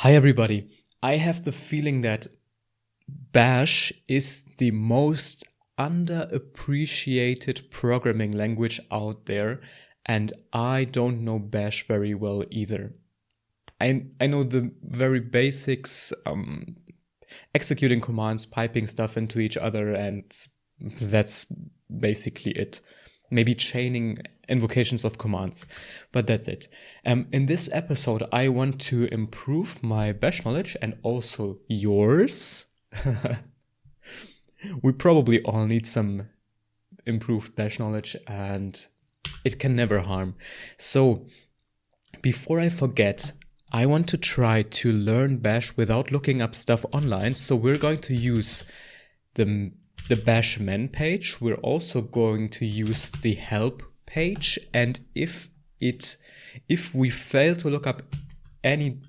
Hi everybody. I have the feeling that Bash is the most underappreciated programming language out there, and I don't know Bash very well either. I know the very basics, executing commands, piping stuff into each other, and that's basically it. Maybe chaining invocations of commands, but that's it. In this episode, I want to improve my Bash knowledge and also yours. We probably all need some improved Bash knowledge, and it can never harm. So, before I forget, I want to try to learn Bash without looking up stuff online. So we're going to use the Bash men page. We're also going to use the help page. And if we fail to look up any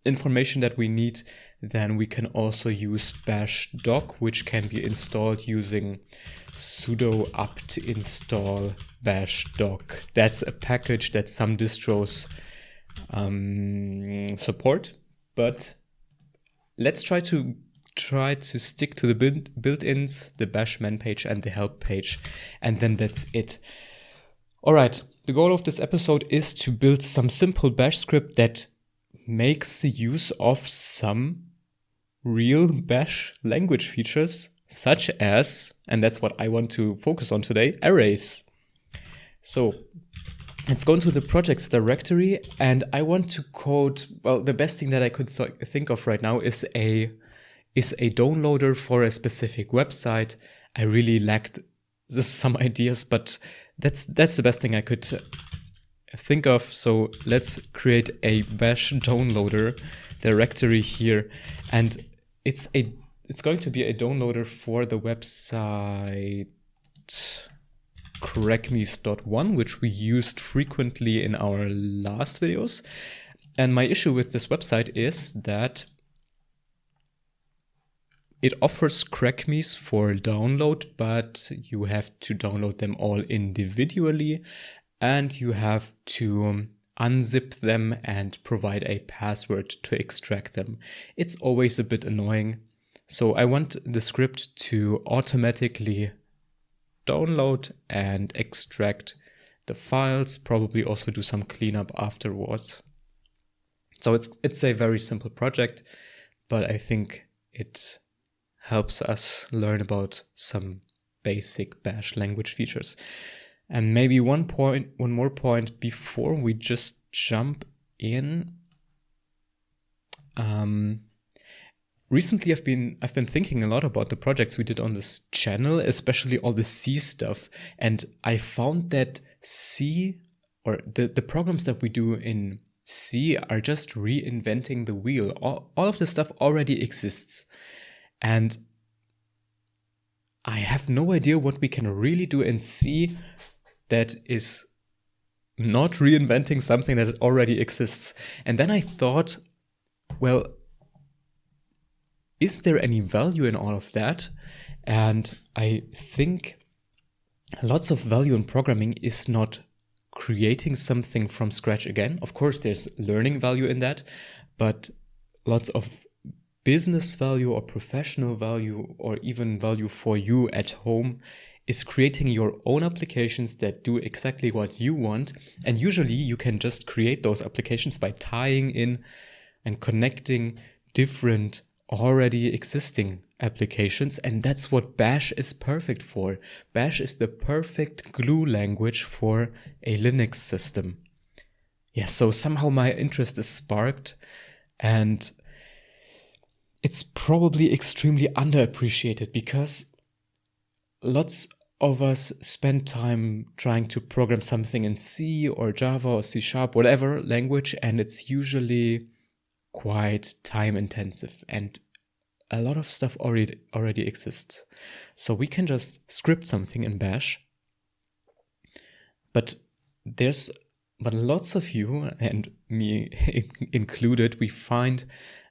information that we need, then we can also use bash doc, which can be installed using sudo apt install bash doc. That's a package that some distros support, but let's try to stick to the built-ins, the bash men page and the help page, and then that's it. All right, the goal of this episode is to build some simple bash script that makes the use of some real bash language features, such as, and that's what I want to focus on today, arrays. So let's go into the projects directory, and I want to code, well, the best thing that I could think of right now is a downloader for a specific website. I really lacked some ideas, but that's the best thing I could think of. So let's create a bash downloader directory here, and it's going to be a downloader for the website crackmes.one, which we used frequently in our last videos. And my issue with this website is that it offers crackmes for download, but you have to download them all individually, and you have to unzip them and provide a password to extract them. It's always a bit annoying. So I want the script to automatically download and extract the files, probably also do some cleanup afterwards. So it's a very simple project, but I think it helps us learn about some basic Bash language features. And maybe one more point before we just jump in. Recently, I've been thinking a lot about the projects we did on this channel, especially all the C stuff, and I found that C, or the programs that we do in C, are just reinventing the wheel. All of the stuff already exists, and I have no idea what we can really do in C that is not reinventing something that already exists. And then I thought, well, is there any value in all of that? And I think lots of value in programming is not creating something from scratch again. Of course, there's learning value in that, but lots of business value or professional value, or even value for you at home, is creating your own applications that do exactly what you want. And usually you can just create those applications by tying in and connecting different already existing applications. And that's what Bash is perfect for. Bash is the perfect glue language for a Linux system. Yeah, so somehow my interest is sparked, and it's probably extremely underappreciated because lots of us spend time trying to program something in C or Java or C#, whatever language, and it's usually quite time intensive, and a lot of stuff already exists. So we can just script something in Bash, but lots of you, and me included, we find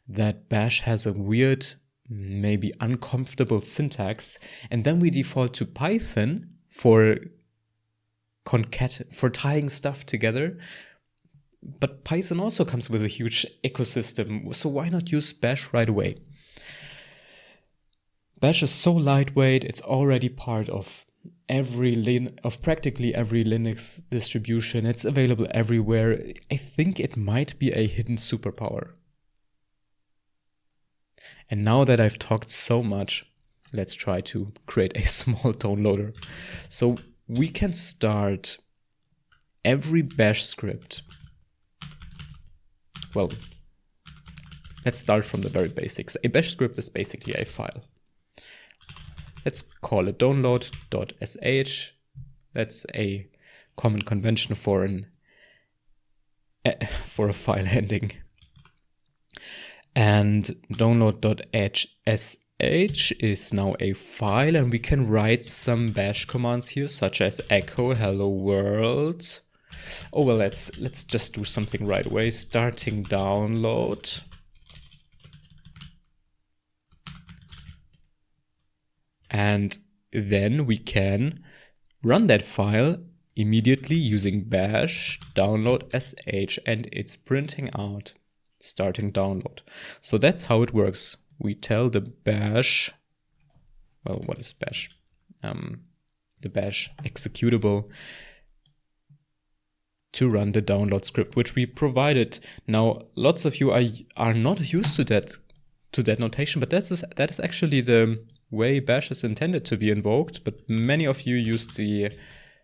that Bash has a weird, maybe uncomfortable syntax, and then we default to Python for tying stuff together, but Python also comes with a huge ecosystem, so why not use Bash right away? Bash is so lightweight, it's already part of practically every Linux distribution. It's available everywhere. I think it might be a hidden superpower. And now that I've talked so much, let's try to create a small downloader. So we can start every Bash script. Well, let's start from the very basics. A Bash script is basically a file. Let's call it download.sh. That's a common convention for a file ending. And download.sh is now a file, and we can write some Bash commands here, such as echo hello world. Oh well, let's just do something right away. Starting download. And then we can run that file immediately using bash download sh, and it's printing out starting download. So that's how it works. We tell the bash, well, what is bash? The bash executable to run the download script, which we provided. Now, lots of you are not used to that notation, but that is actually the way bash is intended to be invoked. But many of you use the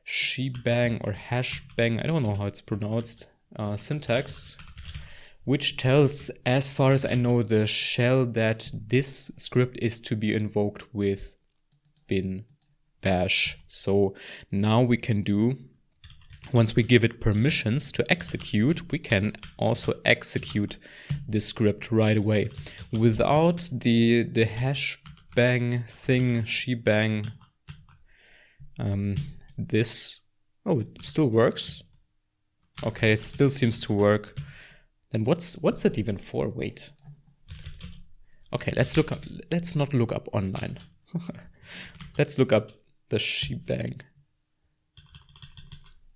shebang or hashbang, I don't know how it's pronounced, syntax, which tells, as far as I know, the shell that this script is to be invoked with bin bash. So now we can do, once we give it permissions to execute, we can also execute this script right away without the hashbang thing, shebang. This, oh, it still works. Okay, it still seems to work. Then what's it even for? Wait. Okay, let's not look up online. Let's look up the shebang.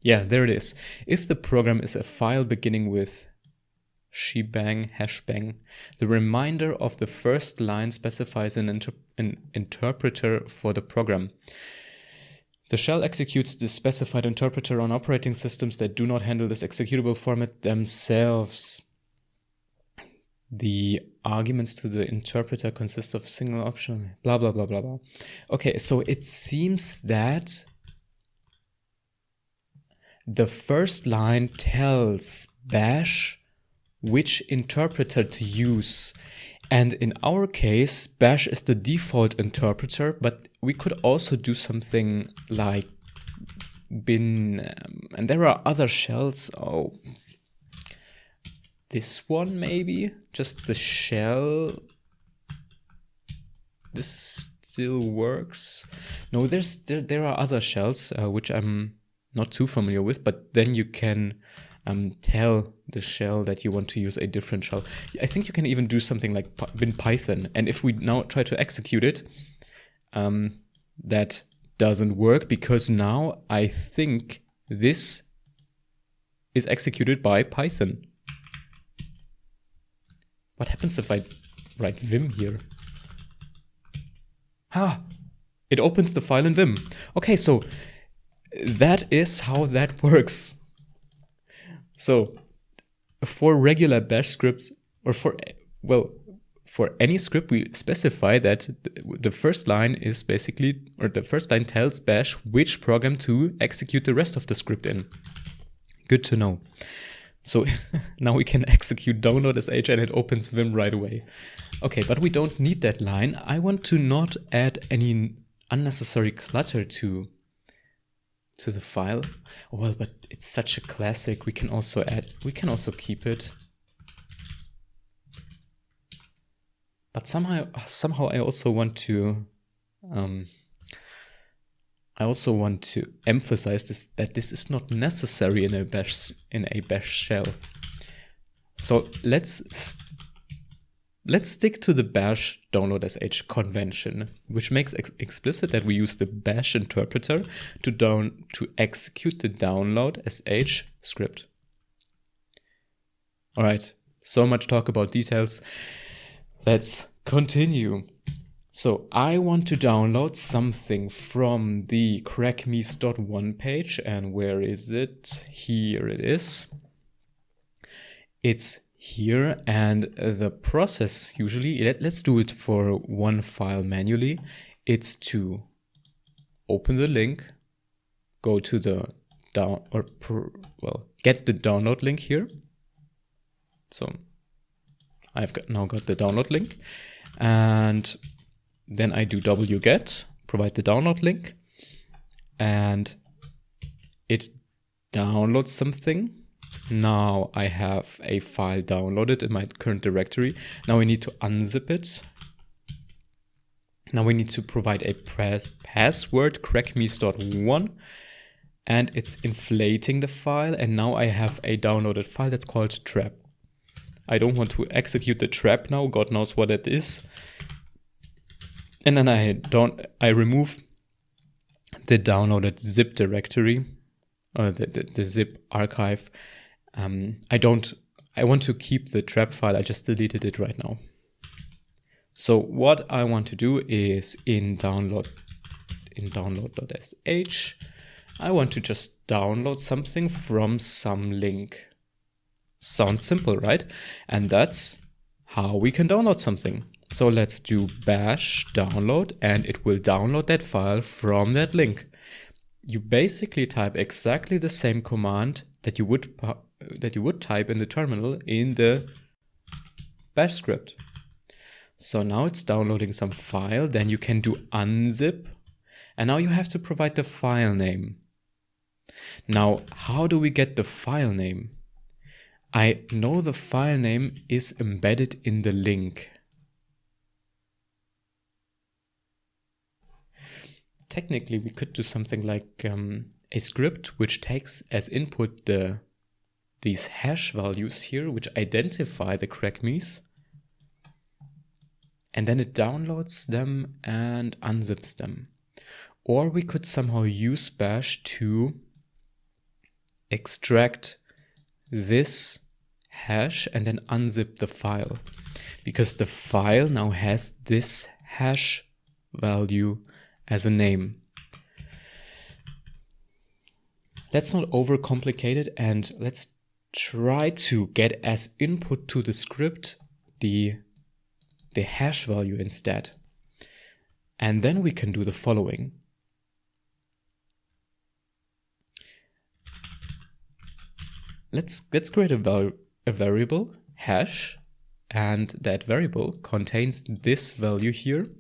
Yeah, there it is. If the program is a file beginning with shebang, hashbang, the remainder of the first line specifies an interpreter for the program. The shell executes the specified interpreter on operating systems that do not handle this executable format themselves. The arguments to the interpreter consist of single option, blah, blah, blah, blah, blah. Okay, so it seems that the first line tells bash which interpreter to use. And in our case, bash is the default interpreter, but we could also do something like bin, and there are other shells. Oh, this one maybe, just the shell. This still works. No, there are other shells which I'm not too familiar with, but then you can tell the shell that you want to use a different shell. I think you can even do something like bin Python. And if we now try to execute it, that doesn't work, because now I think this is executed by Python. What happens if I write vim here? It opens the file in vim. Okay, so that is how that works. So for regular bash scripts, or for any script, we specify that the first line is basically, or the first line tells bash which program to execute the rest of the script in. Good to know. So now we can execute download.sh and it opens vim right away. Okay, but we don't need that line. I want to not add any unnecessary clutter to the file. Oh, well, but it's such a classic. We can also keep it. But somehow I also want to emphasize that this is not necessary in a bash shell. So let's stick to the bash download.sh convention, which makes explicit that we use the bash interpreter to execute the download.sh script. All right, so much talk about details. Let's continue. So I want to download something from the crackmes.1 page. And where is it? Here it is. It's here. And the process usually, let's do it for one file manually. It's to open the link, go to the get the download link here. So I've now got the download link, and then I do wget, provide the download link, and it downloads something. Now I have a file downloaded in my current directory. Now we need to unzip it. Now we need to provide a password, crackmes.1, and it's inflating the file. And now I have a downloaded file that's called trap. I don't want to execute the trap now. God knows what it is. And then I remove the downloaded zip directory, or the zip archive. I want to keep the trap file. I just deleted it right now. So what I want to do is in download.sh, I want to just download something from some link. Sounds simple, right? And that's how we can download something. So let's do bash download, and it will download that file from that link. You basically type exactly the same command that you would type in the terminal in the bash script. So now it's downloading some file. Then you can do unzip, and now you have to provide the file name. Now, how do we get the file name? I know the file name is embedded in the link. Technically, we could do something like a script which takes as input these hash values here, which identify the crackmes, and then it downloads them and unzips them. Or we could somehow use bash to extract this hash and then unzip the file, because the file now has this hash value as a name. Let's not overcomplicate it, and let's try to get as input to the script the hash value instead. And then we can do the following. Let's create a variable hash, and that variable contains this value here.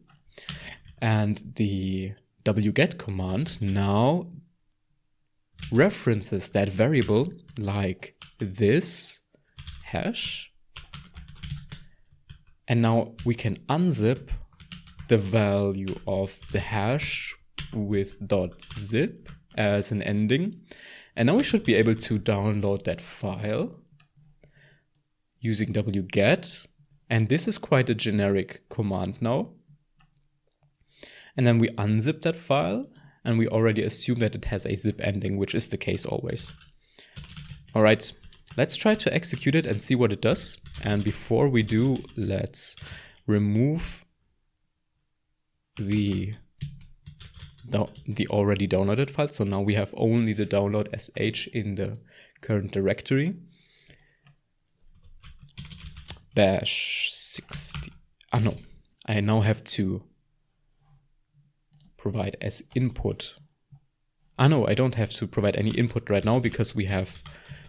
And the wget command now references that variable like this hash. And now we can unzip the value of the hash with .zip as an ending. And now we should be able to download that file using wget. And this is quite a generic command now. And then we unzip that file, and we already assume that it has a zip ending, which is the case always. All right, let's try to execute it and see what it does. And before we do, let's remove the already downloaded file. So now we have only the download sh in the current directory. Bash 60. No, I now have to provide as input. No, I don't have to provide any input right now because we have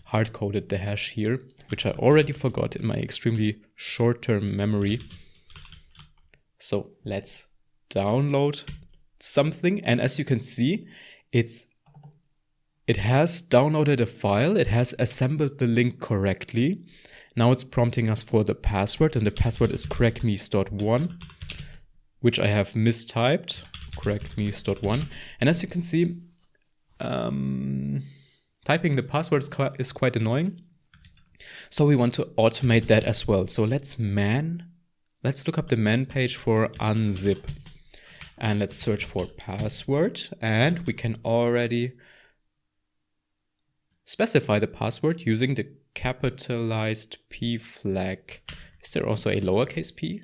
hard-coded the hash here, which I already forgot in my extremely short-term memory. So let's download something, and as you can see, it has downloaded a file, it has assembled the link correctly. Now it's prompting us for the password, and the password is crackmes.1, which I have mistyped. Crackmes.1. And as you can see, typing the password is quite annoying. So we want to automate that as well. So let's look up the man page for unzip, and let's search for password, and we can already specify the password using the capitalized P flag. Is there also a lowercase p?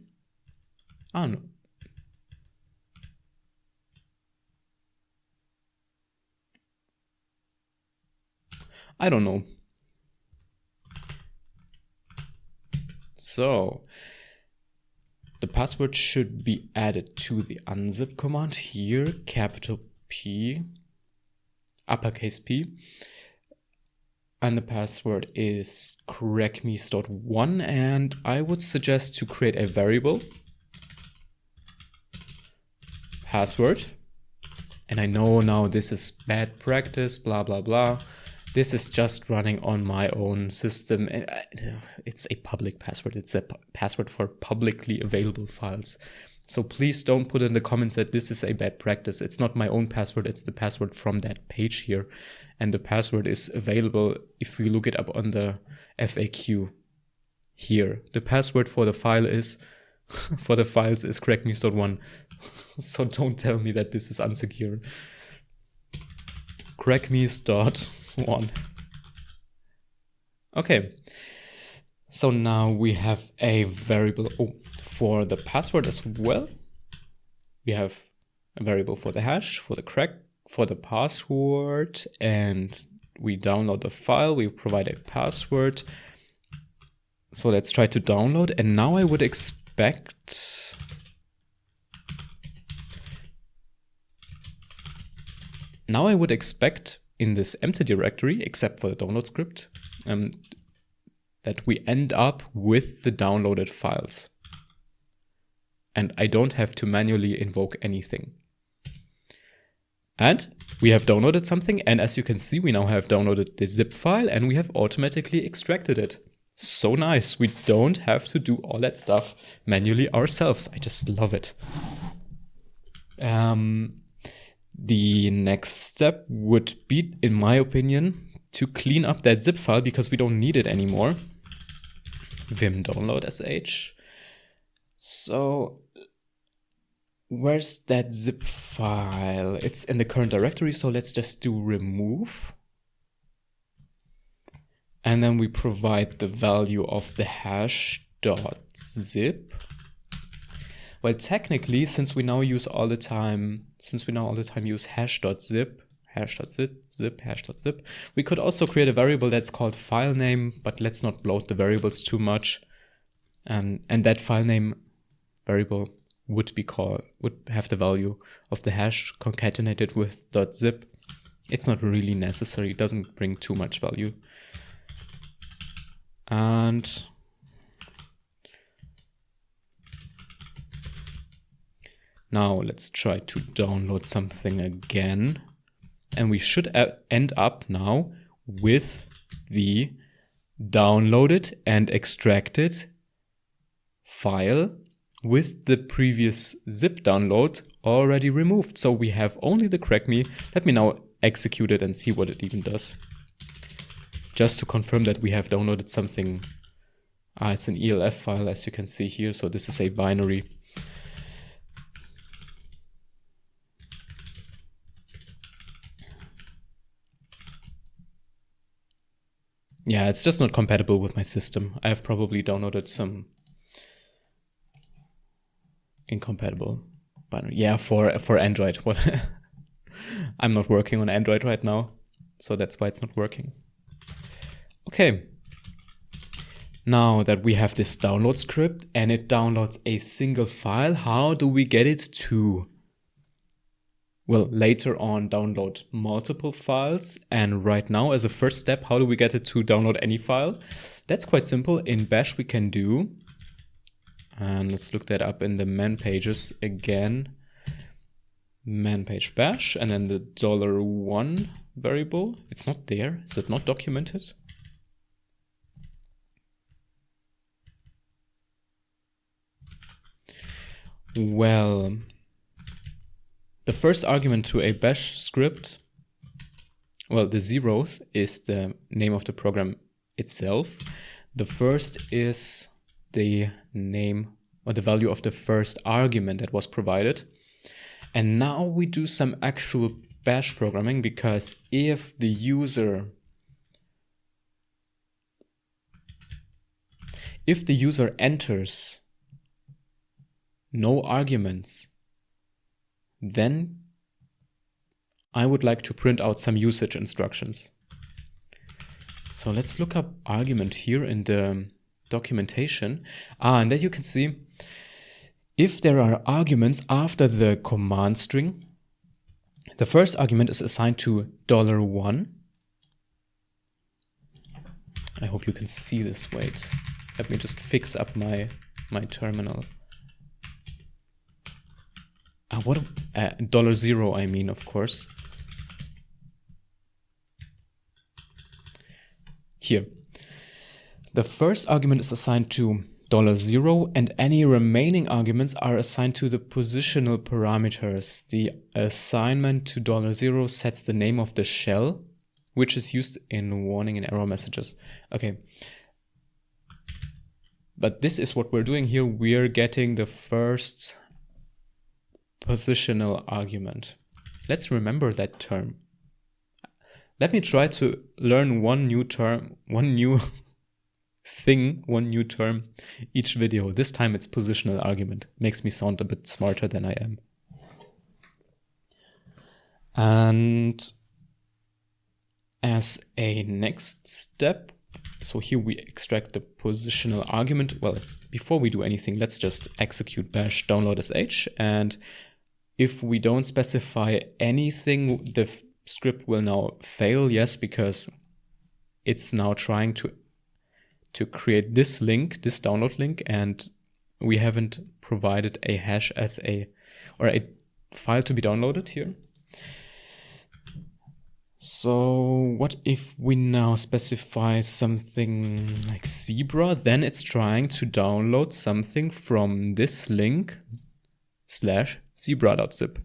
Ah, no. I don't know. So the password should be added to the unzip command here, capital P, uppercase P. And the password is crackmes.1, and I would suggest to create a variable password. And I know now this is bad practice, blah, blah, blah. This is just running on my own system. And it's a public password. It's a password for publicly available files. So please don't put in the comments that this is a bad practice. It's not my own password. It's the password from that page here. And the password is available if we look it up on the FAQ here. The password for the file is, for the files is crackmes.1. So don't tell me that this is unsecure. Crackmes.1. Okay. So now we have a variable for the password as well. We have a variable for the hash, for the password, and we download the file. We provide a password. So let's try to download. And now I would expect in this empty directory, except for the download script, that we end up with the downloaded files. And I don't have to manually invoke anything. And we have downloaded something, and as you can see, we now have downloaded the zip file and we have automatically extracted it. So nice. We don't have to do all that stuff manually ourselves. I just love it. The next step would be, in my opinion, to clean up that zip file because we don't need it anymore. Vim download sh. So where's that zip file? It's in the current directory, so let's just do remove. And then we provide the value of the hash.zip. Well, technically, since we now all the time use hash.zip, we could also create a variable that's called filename, but let's not bloat the variables too much. And that filename variable would have the value of the hash concatenated with .zip. It's not really necessary. It doesn't bring too much value. And now let's try to download something again. And we should end up now with the downloaded and extracted file with the previous zip download already removed. So we have only the crackme. Let me now execute it and see what it even does. Just to confirm that we have downloaded something. It's an ELF file, as you can see here. So this is a binary. Yeah, it's just not compatible with my system. I have probably downloaded some incompatible binary. Yeah, for Android. Well, I'm not working on Android right now, so that's why it's not working. Okay. Now that we have this download script and it downloads a single file, how do we get it to, well, later on download multiple files? And right now, as a first step, how do we get it to download any file? That's quite simple. In Bash, we can do, and let's look that up in the man pages again, man page bash, and then the $1 variable. It's not there. Is it not documented? Well, the first argument to a bash script, well, the zeros is the name of the program itself. The first is the name or the value of the first argument that was provided. And now we do some actual bash programming, because if the user if the user enters no arguments, then I would like to print out some usage instructions. So let's look up argument here in the documentation. And then you can see if there are arguments after the command string, the first argument is assigned to $1. I hope you can see this. Wait, let me just fix up my terminal. What $0 I mean, of course. Here, the first argument is assigned to $0, and any remaining arguments are assigned to the positional parameters. The assignment to $0 sets the name of the shell, which is used in warning and error messages. Okay. But this is what we're doing here. We're getting the first positional argument. Let's remember that term. Let me try to learn one new term, one new term each video. This time it's positional argument. Makes me sound a bit smarter than I am. And as a next step, so here we extract the positional argument. Well, before we do anything, let's just execute bash download sh. And if we don't specify anything, the script will now fail. Yes, because it's now trying to create this link, this download link, and we haven't provided a hash as a file to be downloaded here. So what if we now specify something like zebra? Then it's trying to download something from this link /zebra.zip.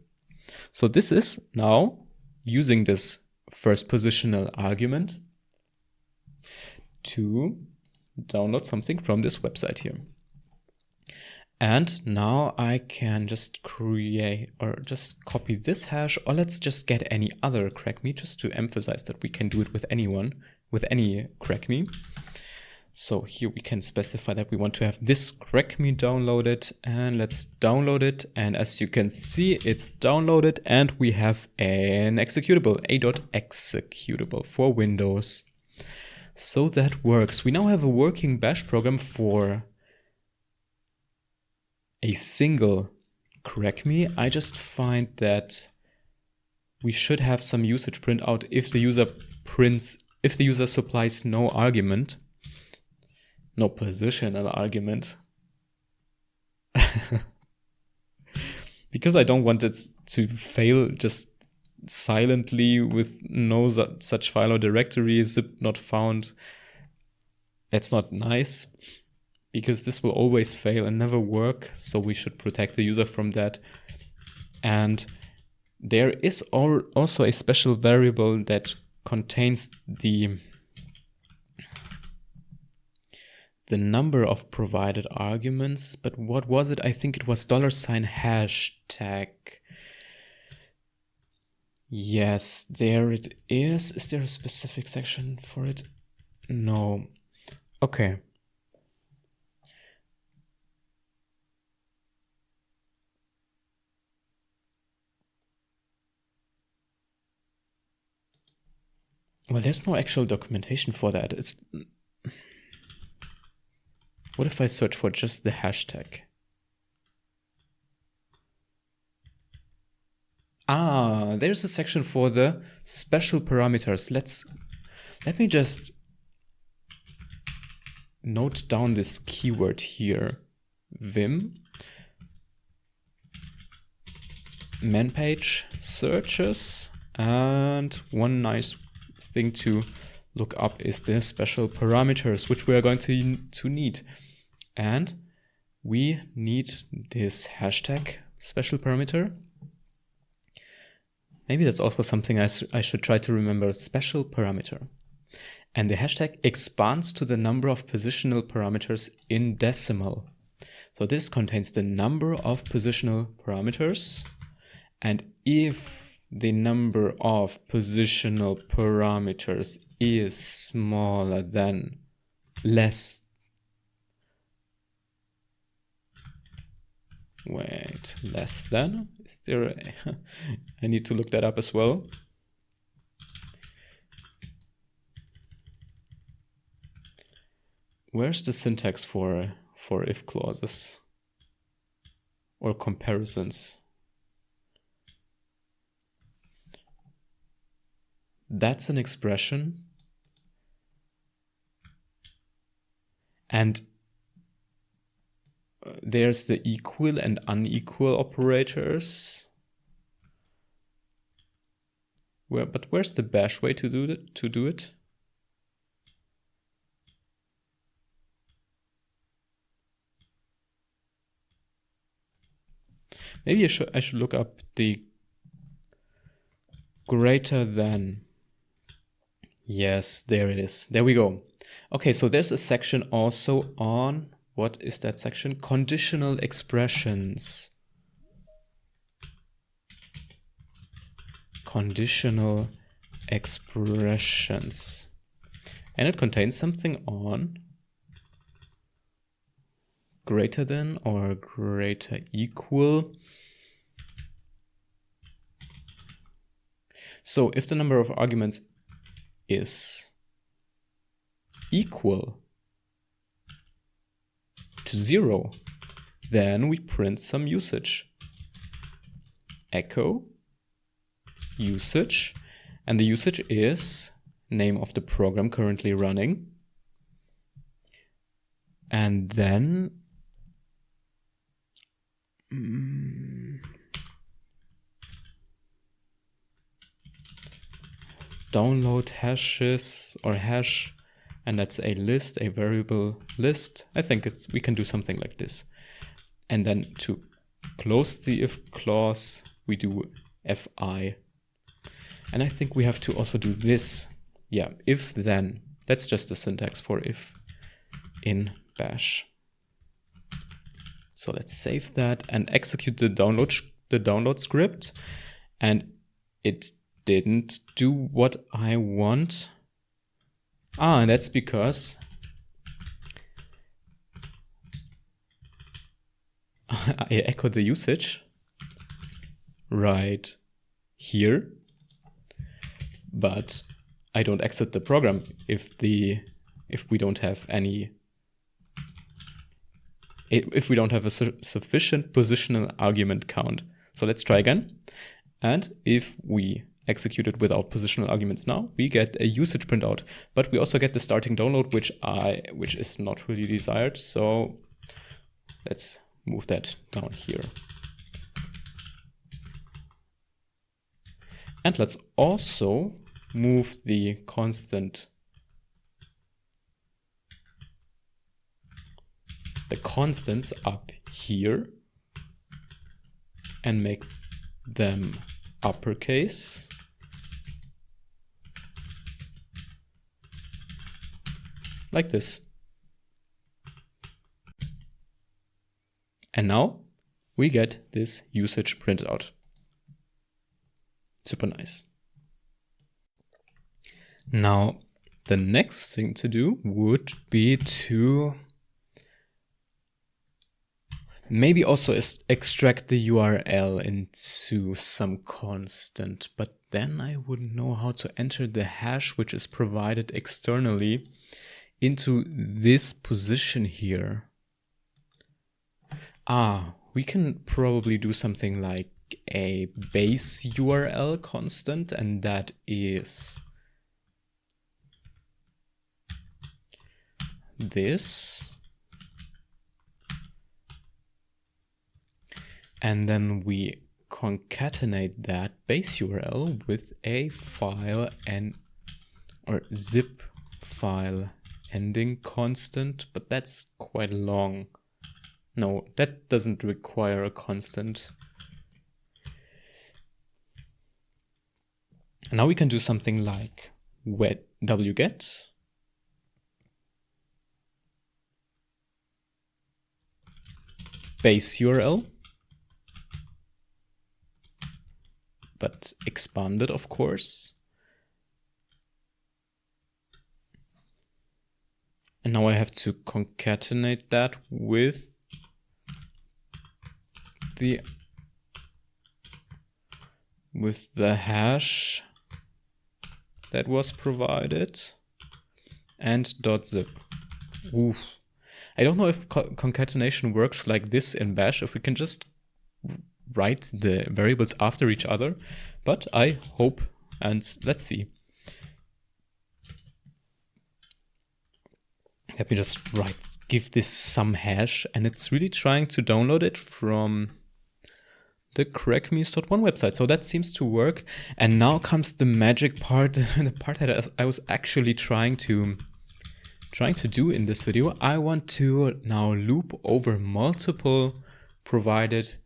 So this is now using this first positional argument to download something from this website here. And now I can just create or just copy this hash, or let's just get any other crackme, just to emphasize that we can do it with anyone, with any crackme. So here we can specify that we want to have this crackme downloaded, and let's download it. And as you can see, it's downloaded and we have an executable, a.executable for Windows. So that works. We now have a working bash program for a single crackme. I just find that we should have some usage printout if the user supplies no argument, no positional argument. Because I don't want it to fail just silently with no such file or directory, zip not found. That's not nice, because this will always fail and never work. So we should protect the user from that. And there is also a special variable that contains the number of provided arguments. But what was it? I think it was $hashtag. Yes, there it is. Is there a specific section for it? No. Okay. Well, there's no actual documentation for that. What if I search for just the hashtag? There's a section for the special parameters. Let me just note down this keyword here. Vim man page searches, and one nice thing to look up is the special parameters, which we are going to need. And we need this hashtag special parameter. Maybe that's also something I should try to remember, special parameter. And the hashtag expands to the number of positional parameters in decimal. So this contains the number of positional parameters. And if the number of positional parameters is smaller than less not less than. Is there a I need to look that up as well. Where's the syntax for if clauses or comparisons? That's an expression. And there's the equal and unequal operators. But where's the bash way to do it? Maybe I should look up the greater than. Yes, there it is. There we go. Okay, so there's a section also on, what is that section? Conditional expressions. Conditional expressions. And it contains something on greater than or greater equal. So if the number of arguments is equal to 0, then we print some usage. Echo usage, and the usage is name of the program currently running. And then download hashes or hash, and that's a list, a variable list. I think we can do something like this. And then to close the if clause, we do fi. And I think we have to also do this. Yeah, if then. That's just the syntax for if in bash. So let's save that and execute the download script. And it didn't do what I want. And that's because I echo the usage right here, but I don't exit the program if we don't have a sufficient positional argument count. So let's try again. And if we execute it without positional arguments now, we get a usage printout, but we also get the starting download, which is not really desired. So let's move that down here. And let's also move the constants up here and make them uppercase. Like this. And now we get this usage printed out. Super nice. Now, the next thing to do would be to maybe also extract the URL into some constant, but then I wouldn't know how to enter the hash which is provided externally into this position here. We can probably do something like a base URL constant, and that is this. And then we concatenate that base URL with a file or zip file ending constant, but that's quite long. No, that doesn't require a constant. And now we can do something like wget base URL, but expanded, of course. And now I have to concatenate that with the with the hash that was provided and .zip. Oof. I don't know if concatenation works like this in Bash, if we can just write the variables after each other, but I hope, and let's see. Let me just give this some hash, and it's really trying to download it from the crackmuse.1 website. So that seems to work. And now comes the magic part, the part that I was actually trying to do in this video. I want to now loop over multiple provided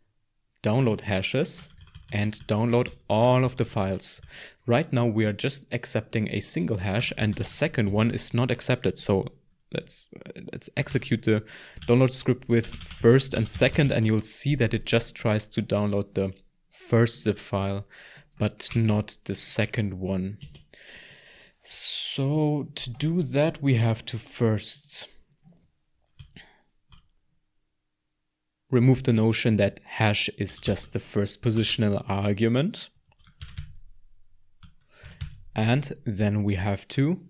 download hashes and download all of the files. Right now we are just accepting a single hash and the second one is not accepted. So let's execute the download script with first and second, and you'll see that it just tries to download the first zip file, but not the second one. So to do that, we have to first remove the notion that hash is just the first positional argument. And then we have to,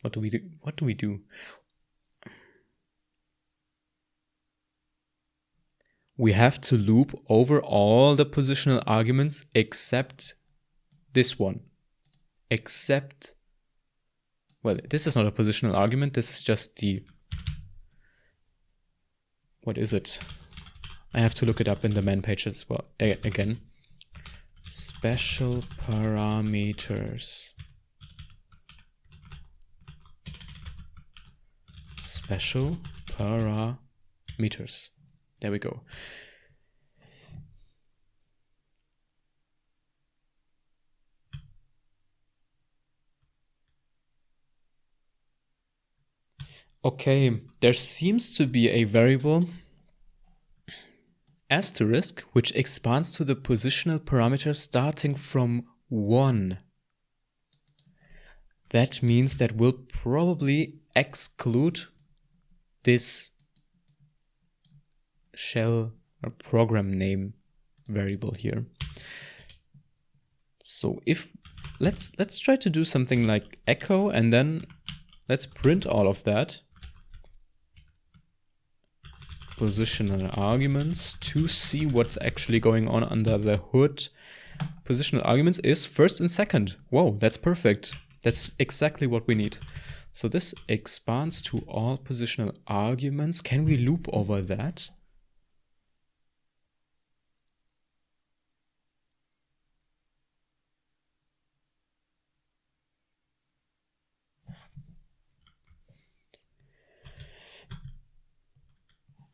what do we do? We have to loop over all the positional arguments except this one. Well, this is not a positional argument. This is just what is it? I have to look it up in the man page as well. Again, special parameters. Special parameters. There we go. Okay, there seems to be a variable asterisk which expands to the positional parameter starting from 1. That means that we'll probably exclude this shell or program name variable here. So if let's try to do something like echo, and then let's print all of that. Positional arguments to see what's actually going on under the hood. Positional arguments is first and second. Whoa, that's perfect. That's exactly what we need. So this expands to all positional arguments. Can we loop over that?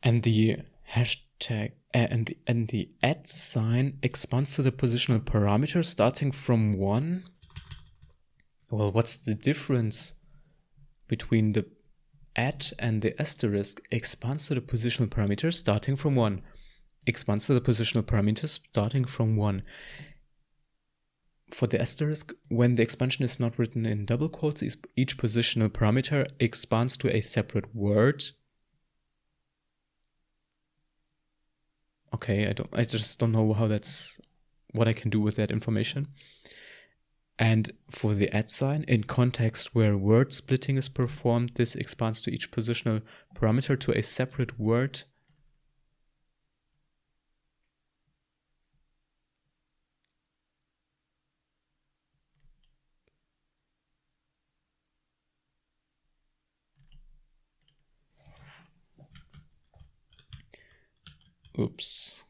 And the hashtag and the @ sign expands to the positional parameter starting from 1. Well, what's the difference between the @ and the asterisk? Expands to the positional parameter starting from 1. Expands to the positional parameter starting from 1. For the asterisk, when the expansion is not written in double quotes, each positional parameter expands to a separate word. Okay, I just don't know what I can do with that information. And for the @ sign, in context where word splitting is performed, this expands to each positional parameter to a separate word. Oops.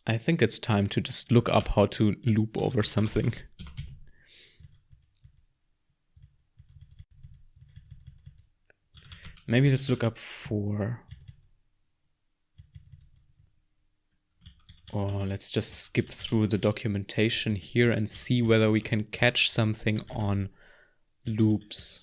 I think it's time to just look up how to loop over something. Maybe let's look up or let's just skip through the documentation here and see whether we can catch something on loops.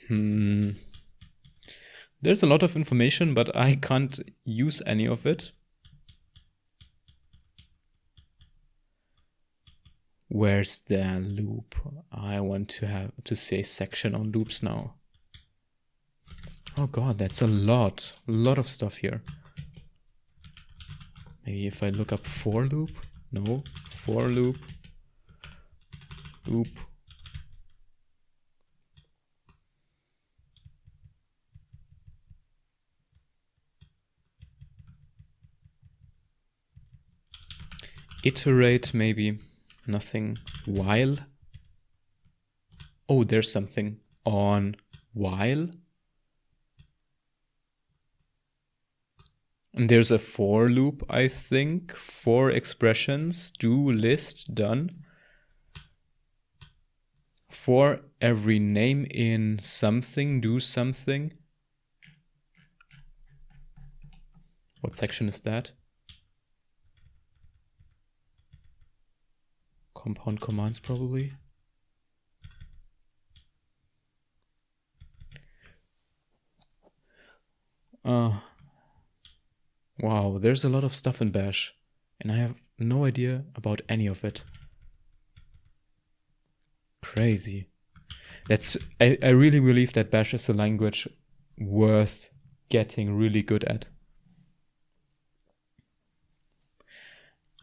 There's a lot of information, but I can't use any of it. Where's the loop? I want to say section on loops now. Oh god, that's a lot of stuff here. Maybe if I look up for loop, no, for loop, loop. Iterate, maybe, nothing. While. Oh, there's something on while. And there's a for loop, I think. For expressions, do, list, done. For every name in something, do something. What section is that? Compound commands, probably. Wow, there's a lot of stuff in Bash, and I have no idea about any of it. Crazy. I really believe that Bash is a language worth getting really good at.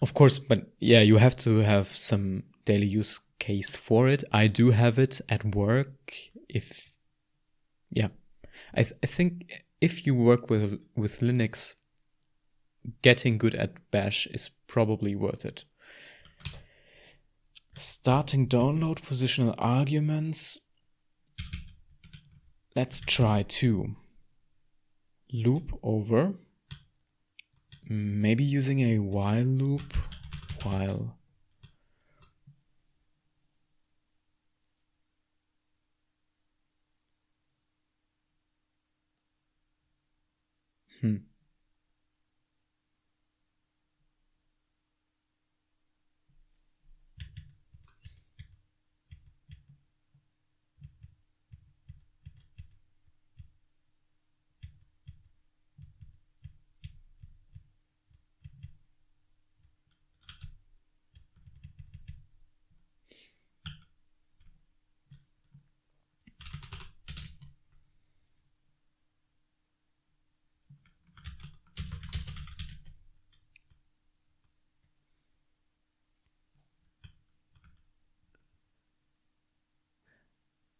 Of course, but yeah, you have to have some daily use case for it. I do have it at work. I think if you work with Linux, getting good at Bash is probably worth it. Starting download positional arguments. Let's try to loop over. Maybe using a while loop. While.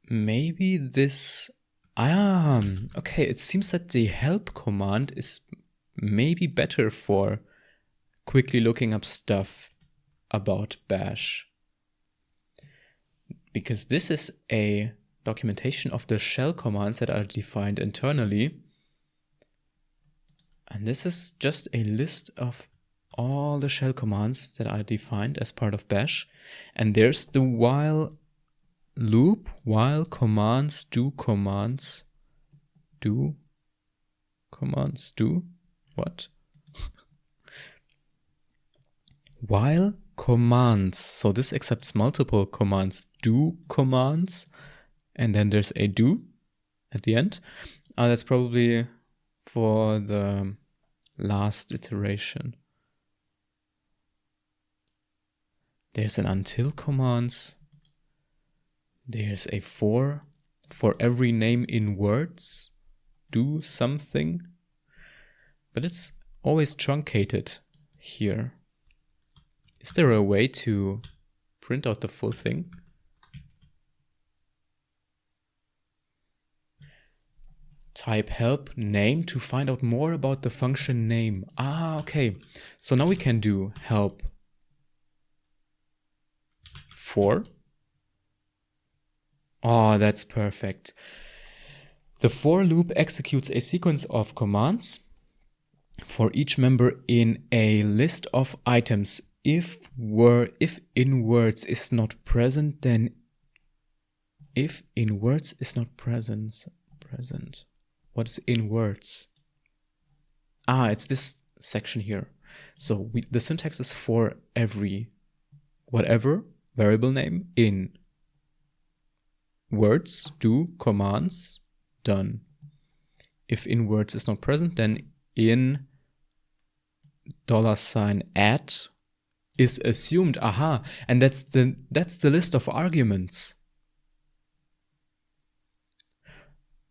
Maybe this... okay, it seems that the help command is maybe better for quickly looking up stuff about Bash. Because this is a documentation of the shell commands that are defined internally. And this is just a list of all the shell commands that are defined as part of Bash. And there's the while loop, while commands, do commands, do commands, do what? While commands, so this accepts multiple commands, do commands, and then there's a do at the end. That's probably for the last iteration. There's an until commands. There's a for every name in words, do something, but it's always truncated here. Is there a way to print out the full thing? Type help name to find out more about the function name. Okay. So now we can do help for. Oh, that's perfect. The for loop executes a sequence of commands for each member in a list of items. If in words is not present, then if in words is not present. What is in words? It's this section here. So the syntax is for every whatever variable name in words, do commands, done. If in words is not present, then in $@ is assumed. Aha, and that's the list of arguments.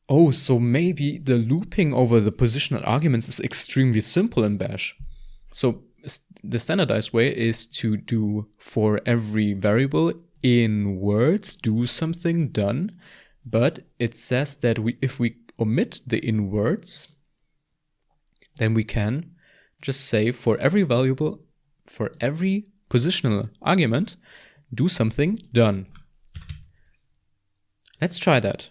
Oh, so maybe the looping over the positional arguments is extremely simple in Bash. So the standardized way is to do for every variable in words, do something, done. But it says that if we omit the in words, then we can just say for every variable, for every positional argument, do something, done. Let's try that.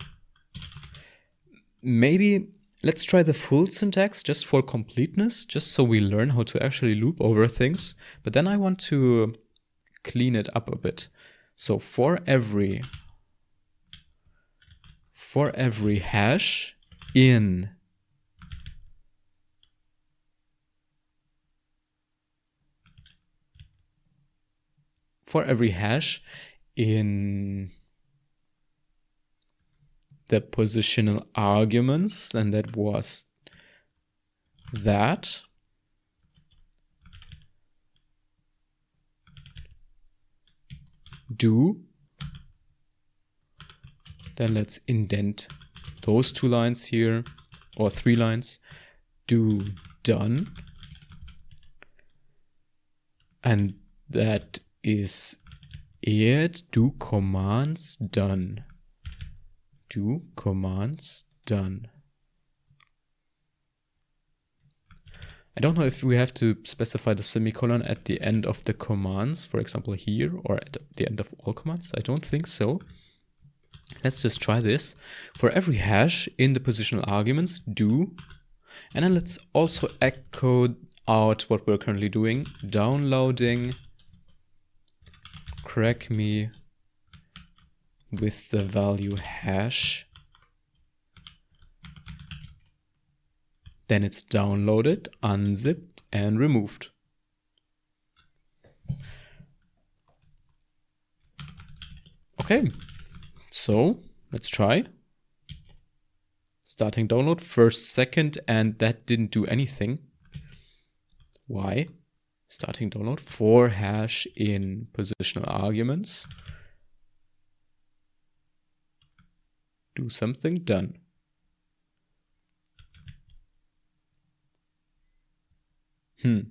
Maybe let's try the full syntax just for completeness, just so we learn how to actually loop over things. But then I want to clean it up a bit. So for every hash in the positional arguments, and that was that. Do. Then let's indent those 2 lines here, or 3 lines. Do done. And that is it. Do commands done. Do commands done. I don't know if we have to specify the semicolon at the end of the commands, for example here, or at the end of all commands. I don't think so. Let's just try this. For every hash in the positional arguments, do. And then let's also echo out what we're currently doing. Downloading crack me with the value hash. Then it's downloaded, unzipped, and removed. Okay, so let's try. Starting download, first, second, and that didn't do anything. Why? Starting download, for hash in positional arguments. Do something, done. Do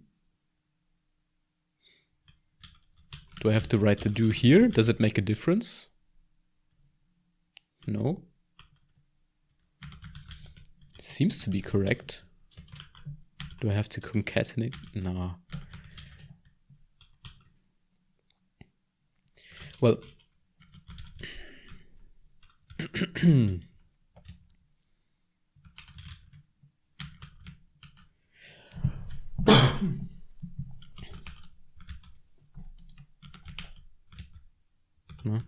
I have to write the do here? Does it make a difference? No. It seems to be correct. Do I have to concatenate? No. Well, no.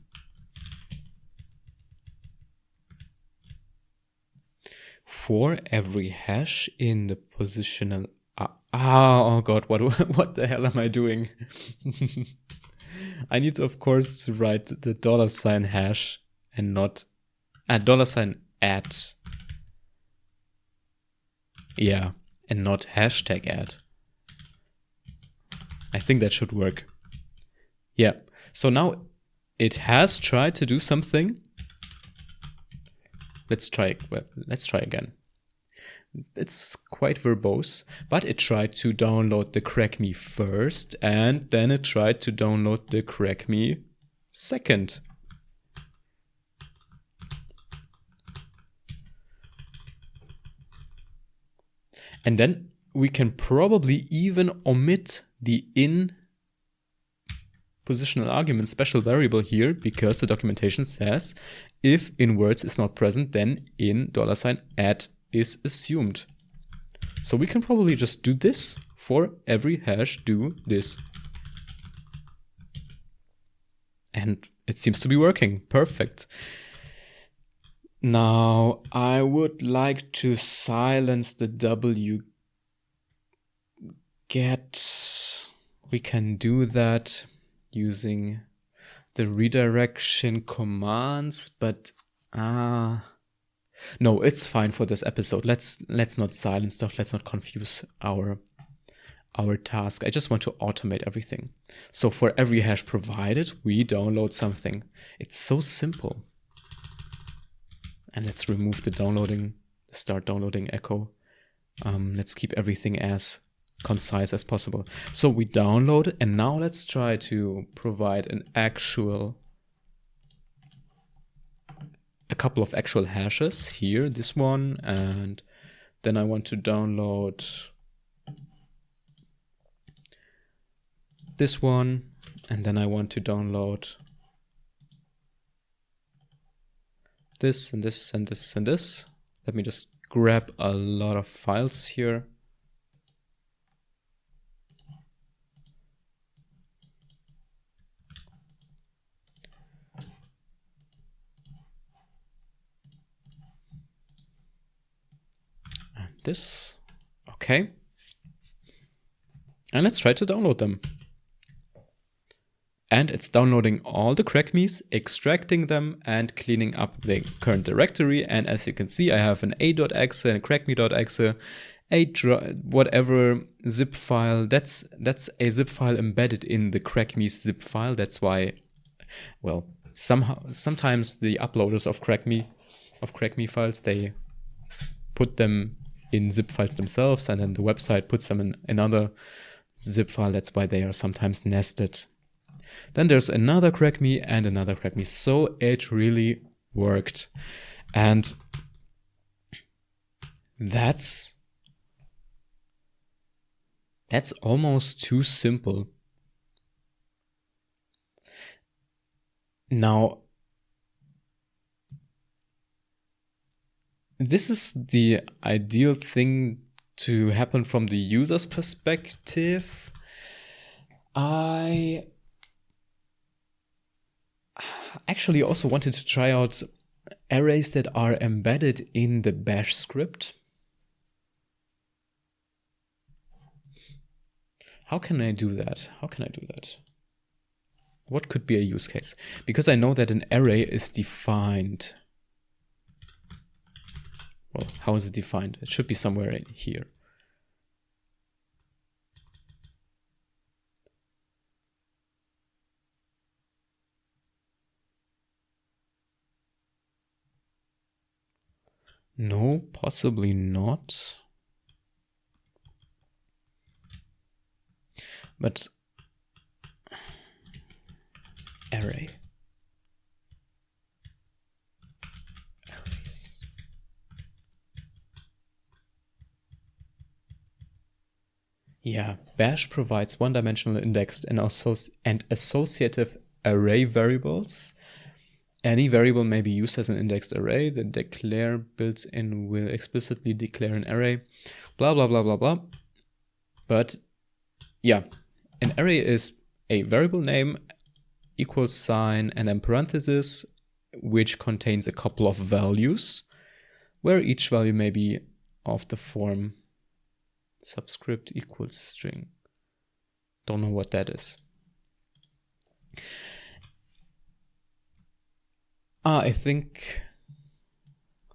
For every hash in the positional oh god, what the hell am I doing? I need, of course, to write the $ hash and not $@ yeah, and not #@. I think that should work. Yeah, so now it has tried to do something. Let's try again. It's quite verbose, but it tried to download the crack me first, and then it tried to download the crack me second. And then we can probably even omit the in positional argument special variable here, because the documentation says if in words is not present, then in $@ is assumed. So we can probably just do this for every hash, do this. And it seems to be working. Perfect. Now I would like to silence the wget. We can do that using the redirection commands, but No, it's fine for this episode. Let's not silence stuff. Let's not confuse our task. I just want to automate everything. So for every hash provided, we download something. It's so simple. And let's remove the start downloading echo. Let's keep everything as concise as possible. So we download, and now let's try to provide a couple of actual hashes here, this one, and then I want to download this one, and then I want to download this and this and this and this. Let me just grab a lot of files here. And this, okay. And let's try to download them. And it's downloading all the crackmes, extracting them, and cleaning up the current directory. And as you can see, I have an a.exe and a crackme.exe, whatever zip file. That's a zip file embedded in the crackme zip file. That's why, well, sometimes the uploaders of crackme files, they put them in zip files themselves, and then the website puts them in another zip file. That's why they are sometimes nested. Then there's another crackme and another crackme. So it really worked. And that's almost too simple. Now, this is the ideal thing to happen from the user's perspective. I actually also wanted to try out arrays that are embedded in the bash script. How can I do that? What could be a use case? Because I know that an array is defined. Well, how is it defined? It should be somewhere in here. No, possibly not. But arrays. Yeah, bash provides one-dimensional indexed and associative array variables. Any variable may be used as an indexed array. The declare built-in will explicitly declare an array. Blah, blah, blah, blah, blah. But yeah, an array is a variable name, equals sign, and then parenthesis, which contains a couple of values, where each value may be of the form subscript equals string. Don't know what that is. I think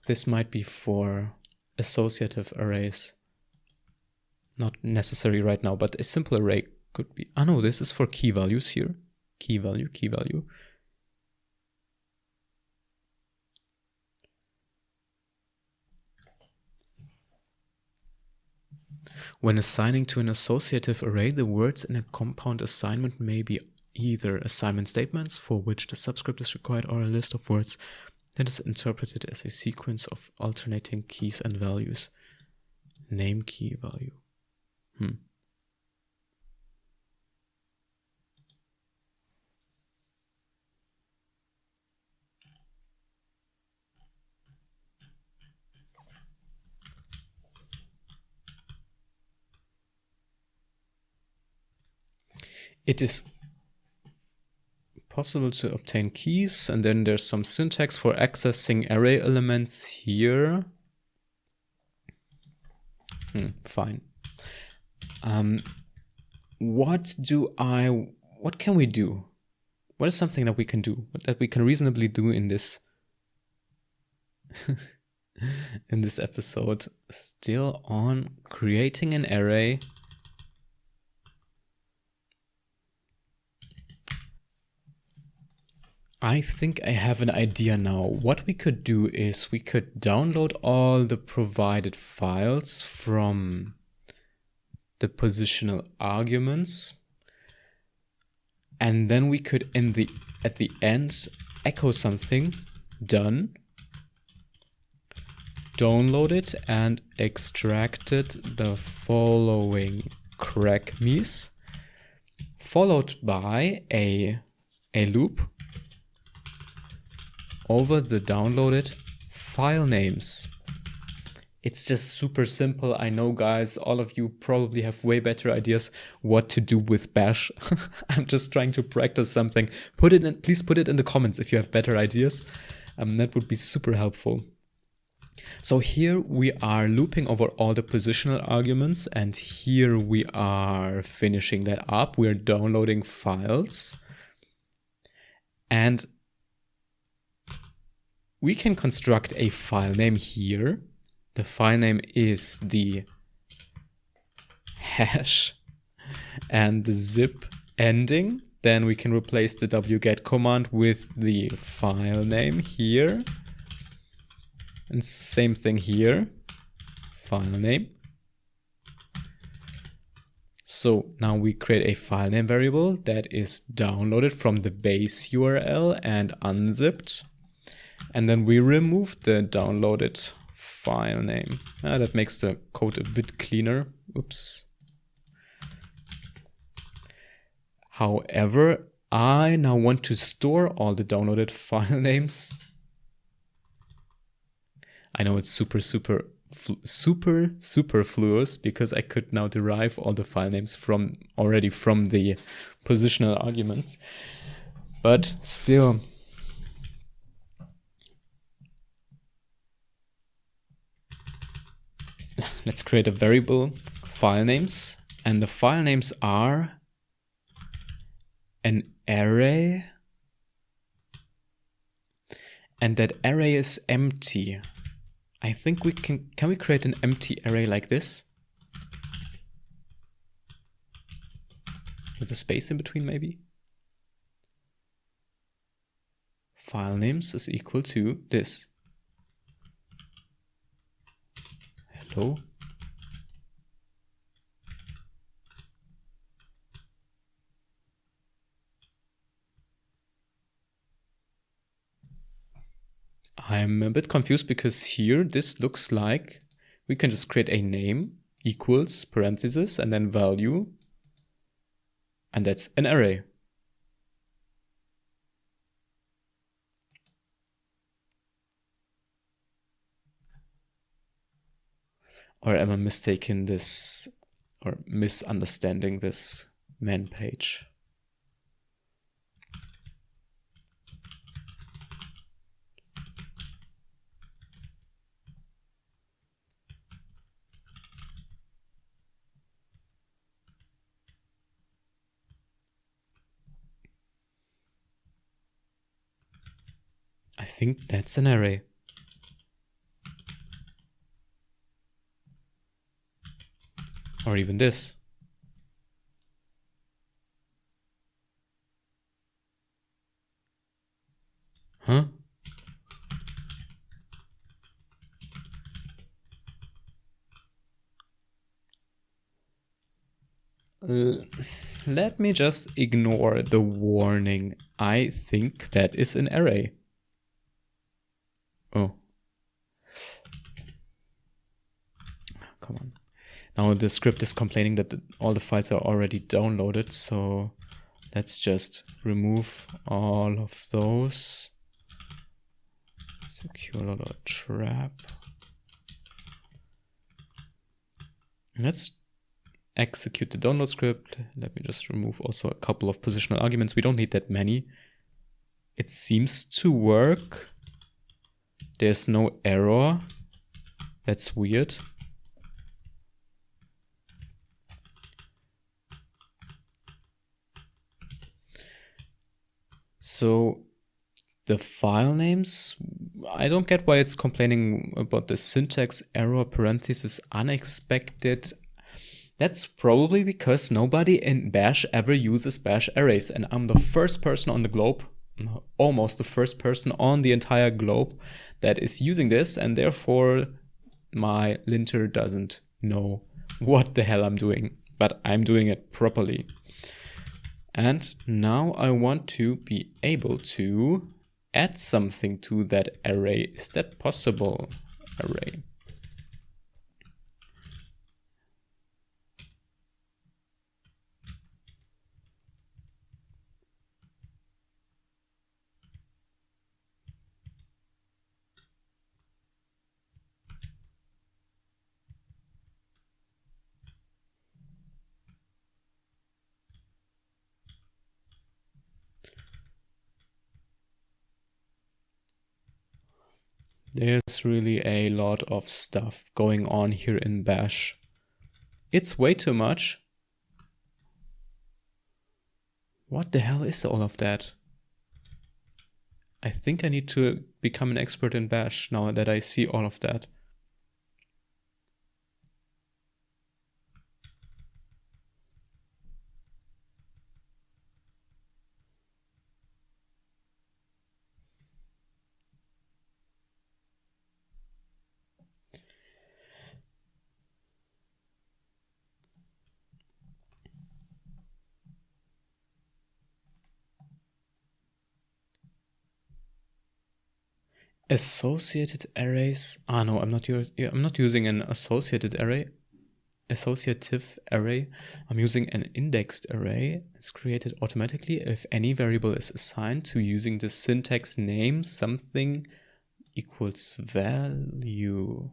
this might be for associative arrays. Not necessary right now, but a simple array could be. Oh no, this is for key values here. Key value, key value. When assigning to an associative array, the words in a compound assignment may be either assignment statements for which the subscript is required, or a list of words that is interpreted as a sequence of alternating keys and values. Name key value. It is possible to obtain keys, and then there's some syntax for accessing array elements here. Fine. What can we do? What is something that we can do, that we can reasonably do in this in this episode, still on creating an array. I think I have an idea now. What we could do is we could download all the provided files from the positional arguments, and then we could at the end echo something done, download it, and extracted the following crackmes, followed by a loop over the downloaded file names. It's just super simple. I know, guys, all of you probably have way better ideas what to do with Bash. I'm just trying to practice something. Please put it in the comments if you have better ideas. That would be super helpful. So here we are looping over all the positional arguments, and here we are finishing that up. We're downloading files, and we can construct a file name here. The file name is the hash and the zip ending. Then we can replace the wget command with the file name here. And same thing here, file name. So now we create a file name variable that is downloaded from the base URL and unzipped. And then we remove the downloaded file name. That makes the code a bit cleaner. Oops. However, I now want to store all the downloaded file names. I know it's super superfluous because I could now derive all the file names already from the positional arguments. But still, let's create a variable file names, and the file names are an array, and that array is empty. I think we can we create an empty array like this? With a space in between, maybe? File names is equal to this. Hello? I'm a bit confused because here this looks like we can just create a name equals parentheses and then value, and that's an array. Or am I mistaking this or misunderstanding this man page? I think that's an array. Or even this. Huh? Let me just ignore the warning. I think that is an array. Oh. Come on. Now the script is complaining that all the files are already downloaded, so let's just remove all of those. Secure loader trap. Let's execute the download script. Let me just remove also a couple of positional arguments. We don't need that many. It seems to work. There's no error. That's weird. So the file names I don't get why it's complaining about the syntax error parenthesis unexpected. That's probably because nobody in Bash ever uses Bash arrays, and I'm the first person on the globe, almost the first person on the entire globe that is using this, and therefore my linter doesn't know what the hell I'm doing, but I'm doing it properly. And now I want to be able to add something to that array. Is that possible? Array. There's really a lot of stuff going on here in Bash. It's way too much. What the hell is all of that? I think I need to become an expert in Bash now that I see all of that. Associated arrays. No, I'm not using an associated array. Associative array. I'm using an indexed array. It's created automatically if any variable is assigned to using the syntax name something equals value.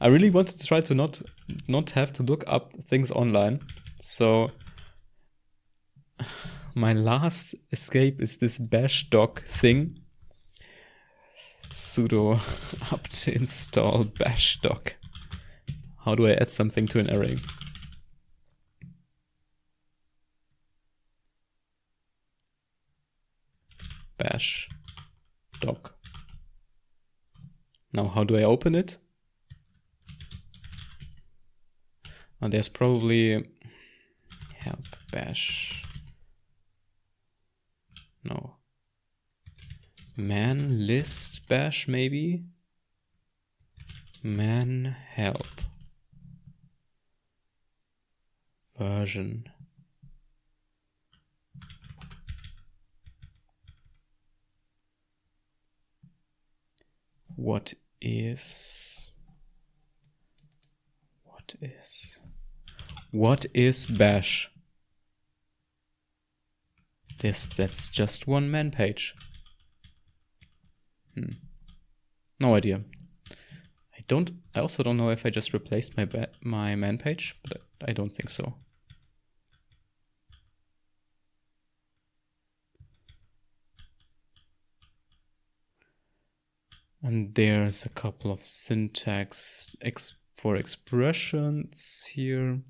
I really wanted to try to not have to look up things online. So my last escape is this bash doc thing. Sudo apt install bash doc. How do I add something to an array? Bash doc. Now, how do I open it? There's probably help bash. No. Man list bash maybe? Man help. Version. What is bash? That's just one man page. No idea. I also don't know if I just replaced my man page, but I don't think so. And there's a couple of syntax for expressions here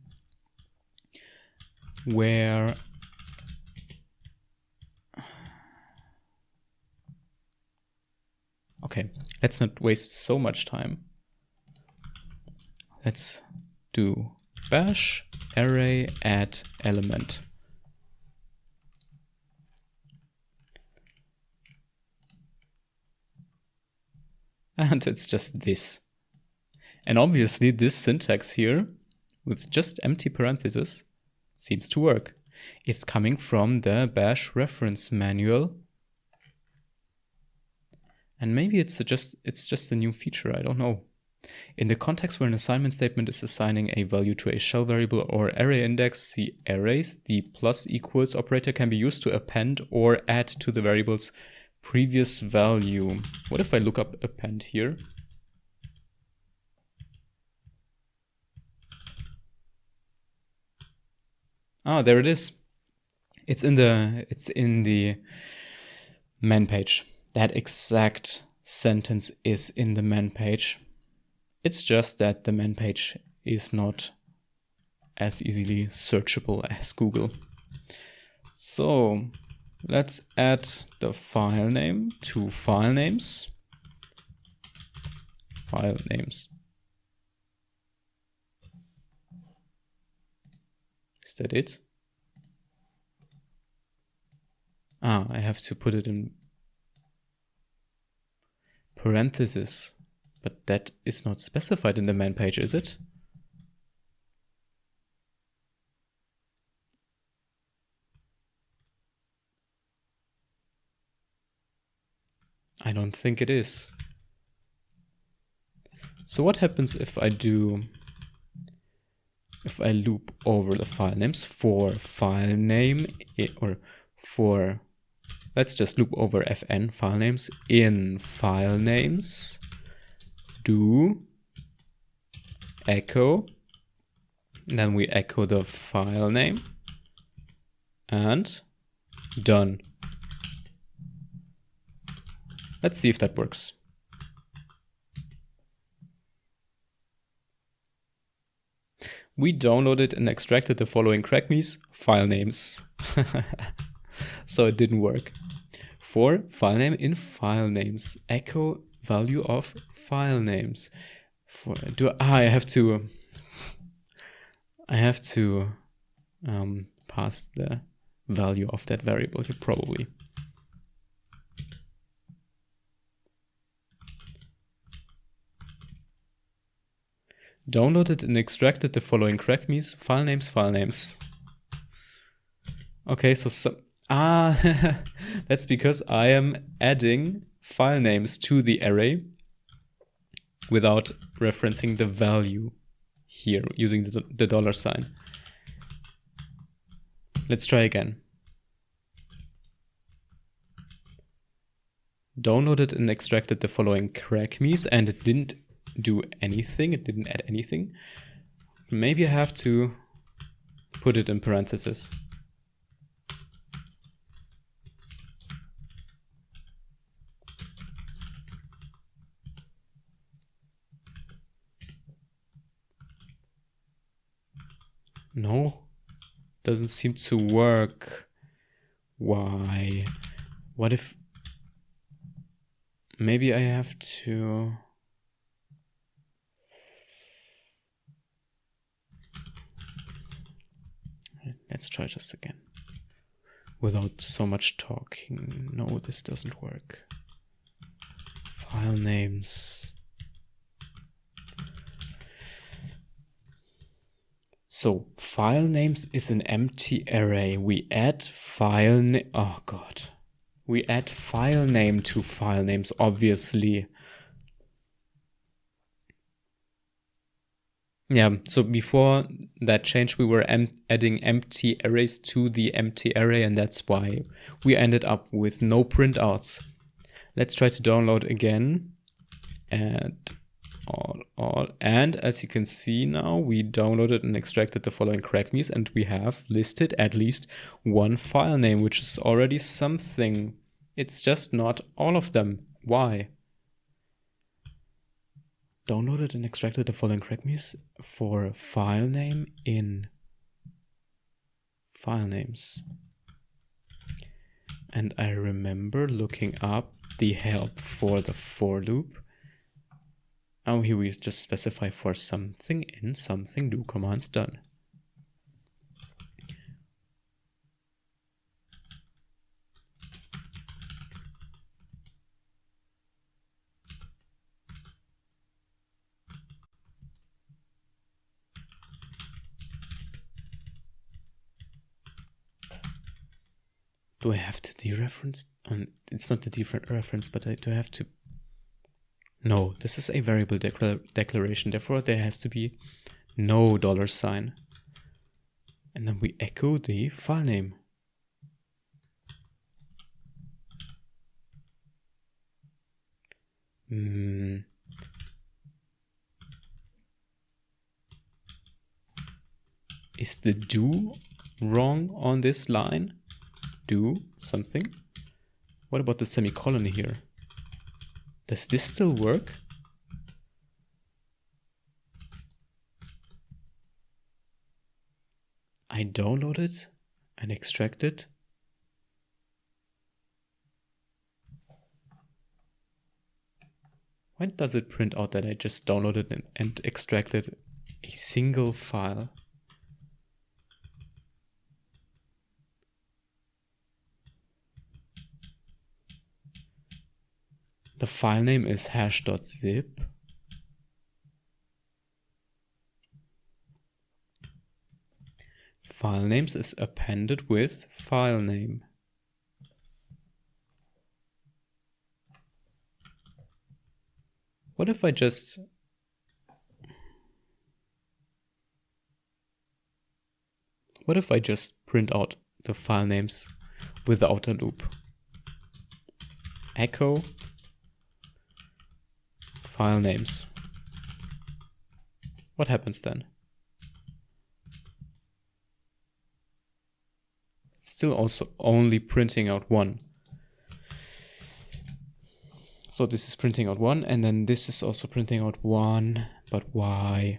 where okay, let's not waste so much time. Let's do bash array add element. And it's just this. And obviously this syntax here with just empty parentheses seems to work. It's coming from the bash reference manual. And maybe it's just a new feature, I don't know. In the context where an assignment statement is assigning a value to a shell variable or array index, the arrays, the plus equals operator can be used to append or add to the variable's previous value. What if I look up append here? Ah, there it is. It's in the man page. That exact sentence is in the man page. It's just that the man page is not as easily searchable as Google. So let's add the file name to file names. File names. Is that it? I have to put it in parentheses, but that is not specified in the man page, is it? I don't think it is. So what happens if I loop over the file names for file name, or for, let's just loop over fn file names in file names, do echo, and then we echo the file name, and done. Let's see if that works. We downloaded and extracted the following crackmes file names. So it didn't work. For file name in file names, echo value of file names. I have to pass the value of that variable here, probably. Downloaded and extracted the following crackmes file names. Okay, so that's because I am adding file names to the array without referencing the value here using the dollar sign. Let's try again. Downloaded and extracted the following crackmes, and it didn't do anything. It didn't add anything. Maybe I have to put it in parentheses. No, doesn't seem to work. Why? What if maybe I have to... Let's try just again. Without so much talking. No, this doesn't work. File names. So file names is an empty array. We add file name. Oh God. We add file name to file names, obviously. Yeah, so before that change, we were adding empty arrays to the empty array, and that's why we ended up with no printouts. Let's try to download again. Add all. And as you can see now, we downloaded and extracted the following crackmes, and we have listed at least one file name, which is already something. It's just not all of them. Why? Downloaded and extracted the following crackmes for file name in file names. And I remember looking up the help for the for loop. Oh, here we just specify for something in something, do commands done. Do I have to dereference? It's not the dereference, but do I have to? No, this is a variable declaration. Therefore, there has to be no dollar sign. And then we echo the file name. Is the do wrong on this line? do something. What about the semicolon here? Does this still work? I download it and extract it. Why does it print out that I just downloaded and extracted a single file? The file name is hash.zip. File names is appended with file name. What if I just print out the file names without a loop? Echo file names. What happens then? It's still also only printing out one. So this is printing out one, and then this is also printing out one. But why?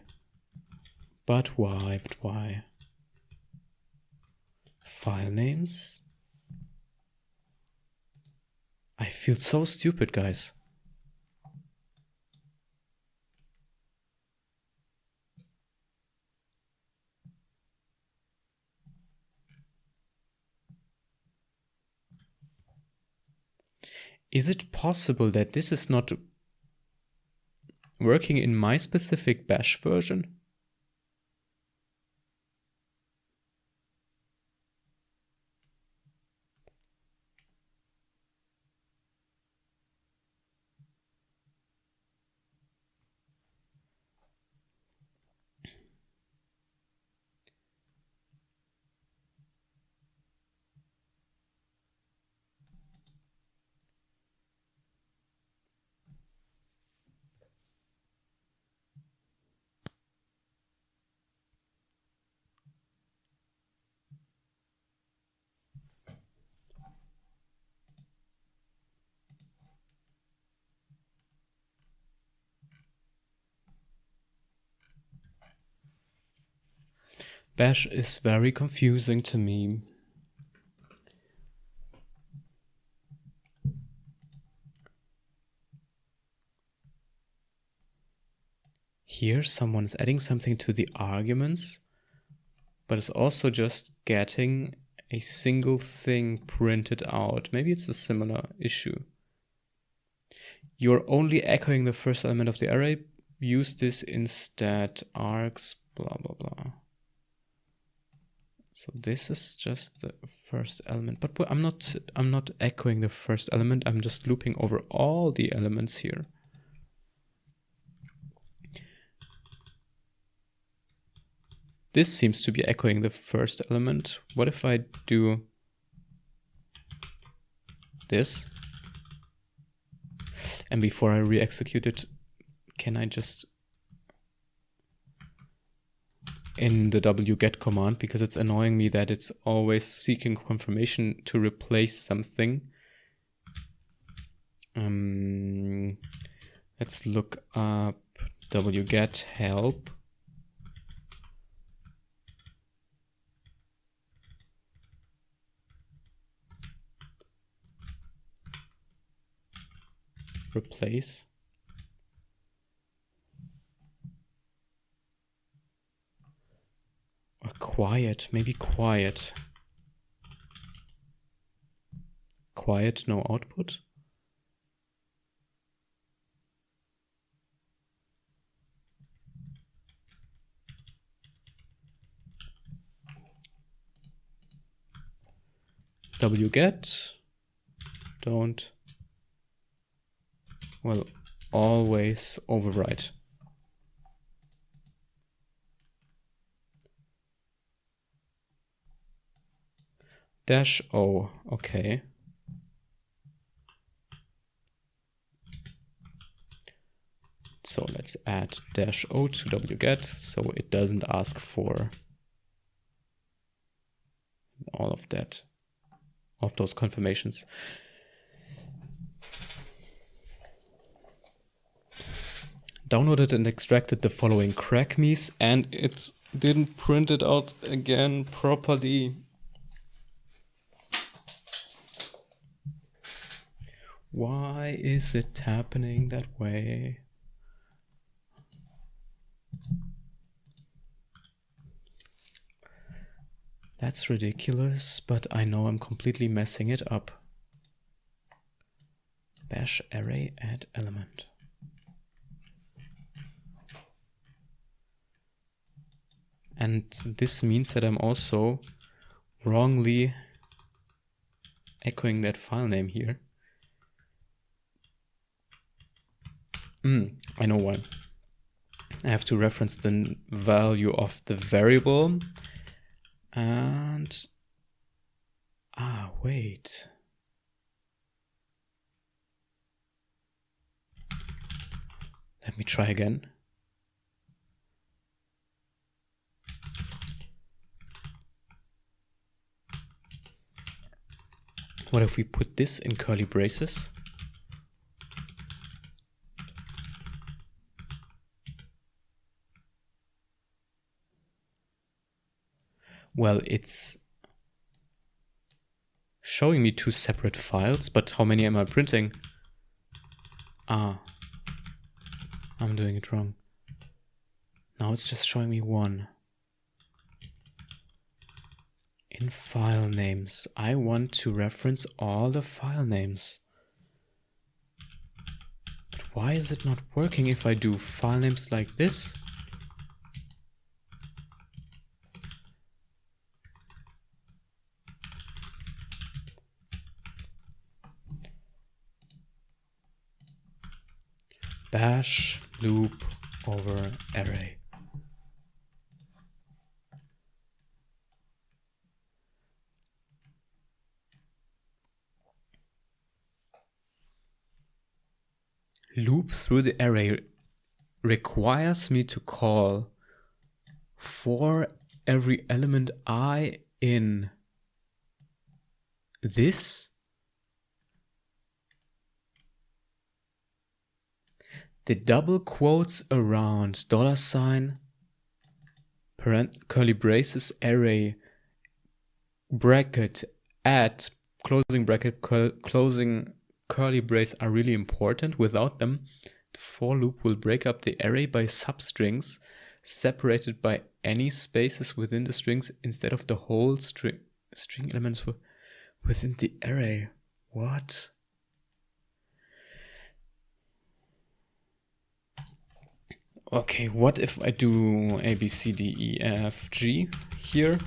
But why? But why? File names? I feel so stupid, guys. Is it possible that this is not working in my specific bash version? Bash is very confusing to me. Here someone is adding something to the arguments, but it's also just getting a single thing printed out. Maybe it's a similar issue. You're only echoing the first element of the array. Use this instead. Args, blah, blah, blah. So this is just the first element, but I'm not echoing the first element. I'm just looping over all the elements here. This seems to be echoing the first element. What if I do this? And before I re-execute it, can I just in the wget command, because it's annoying me that it's always seeking confirmation to replace something. Let's look up wget help. Replace. Or quiet, maybe quiet. Quiet, no output. Wget, don't, well, always overwrite. -o, okay. So let's add -o to wget so it doesn't ask for all of that. of those confirmations. Downloaded and extracted the following crackmes, and it didn't print it out again properly. Why is it happening that way? That's ridiculous, but I know I'm completely messing it up. Bash array add element. And this means that I'm also wrongly echoing that file name here. I know why. I have to reference the value of the variable. And wait. Let me try again. What if we put this in curly braces? Well, it's showing me two separate files, but how many am I printing? I'm doing it wrong. Now it's just showing me one. In file names, I want to reference all the file names. But why is it not working if I do file names like this? Bash loop over array. Loop through the array requires me to call for every element I in this. The double quotes around $, curly braces, array, bracket, add, closing bracket, closing curly brace are really important. Without them, the for loop will break up the array by substrings separated by any spaces within the strings instead of the whole string elements within the array. What? Okay, what if I do A, B, C, D, E, F, G here?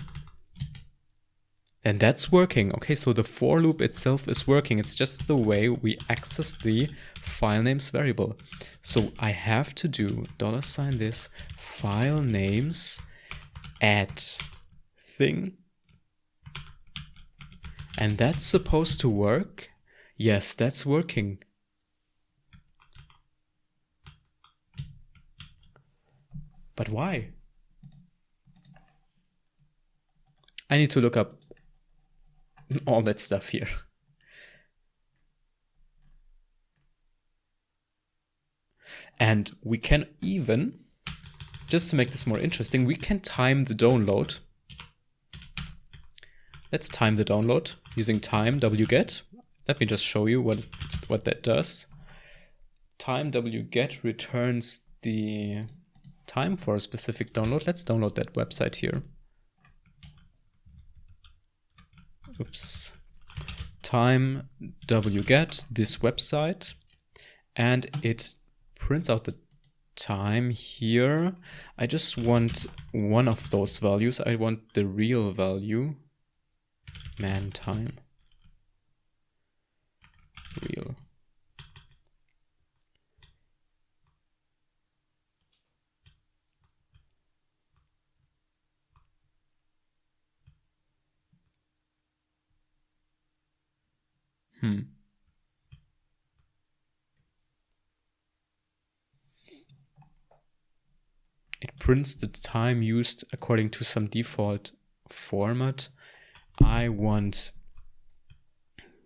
And that's working. Okay, so the for loop itself is working. It's just the way we access the file names variable. So I have to do $this file names add thing. And that's supposed to work. Yes, that's working. But why? I need to look up all that stuff here. And we can even, just to make this more interesting, we can time the download. Let's time the download using time wget. Let me just show you what that does. Time wget returns the time for a specific download. Let's download that website here. Oops. Time wget this website, and it prints out the time here. I just want one of those values. I want the real value. Man time. Real. It prints the time used according to some default format. I want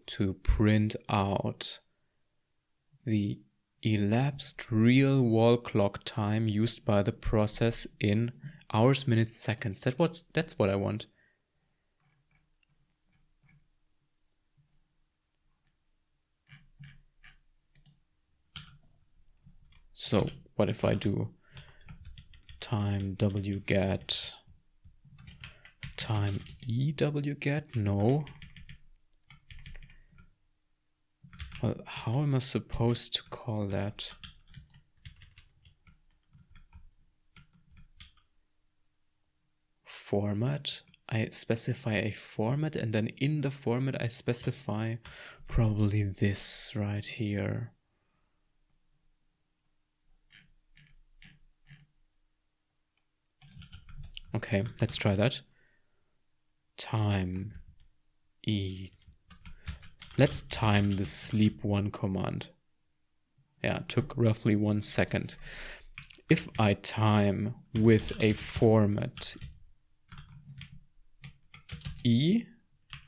to print out the elapsed real wall clock time used by the process in hours, minutes, seconds. That's what I want. So what if I do time wget time wget? No. Well, how am I supposed to call that? Format. I specify a format, and then in the format I specify probably this right here. Okay, let's try that. Time e. Let's time the sleep1 command. Yeah, it took roughly 1 second. If I time with a format e,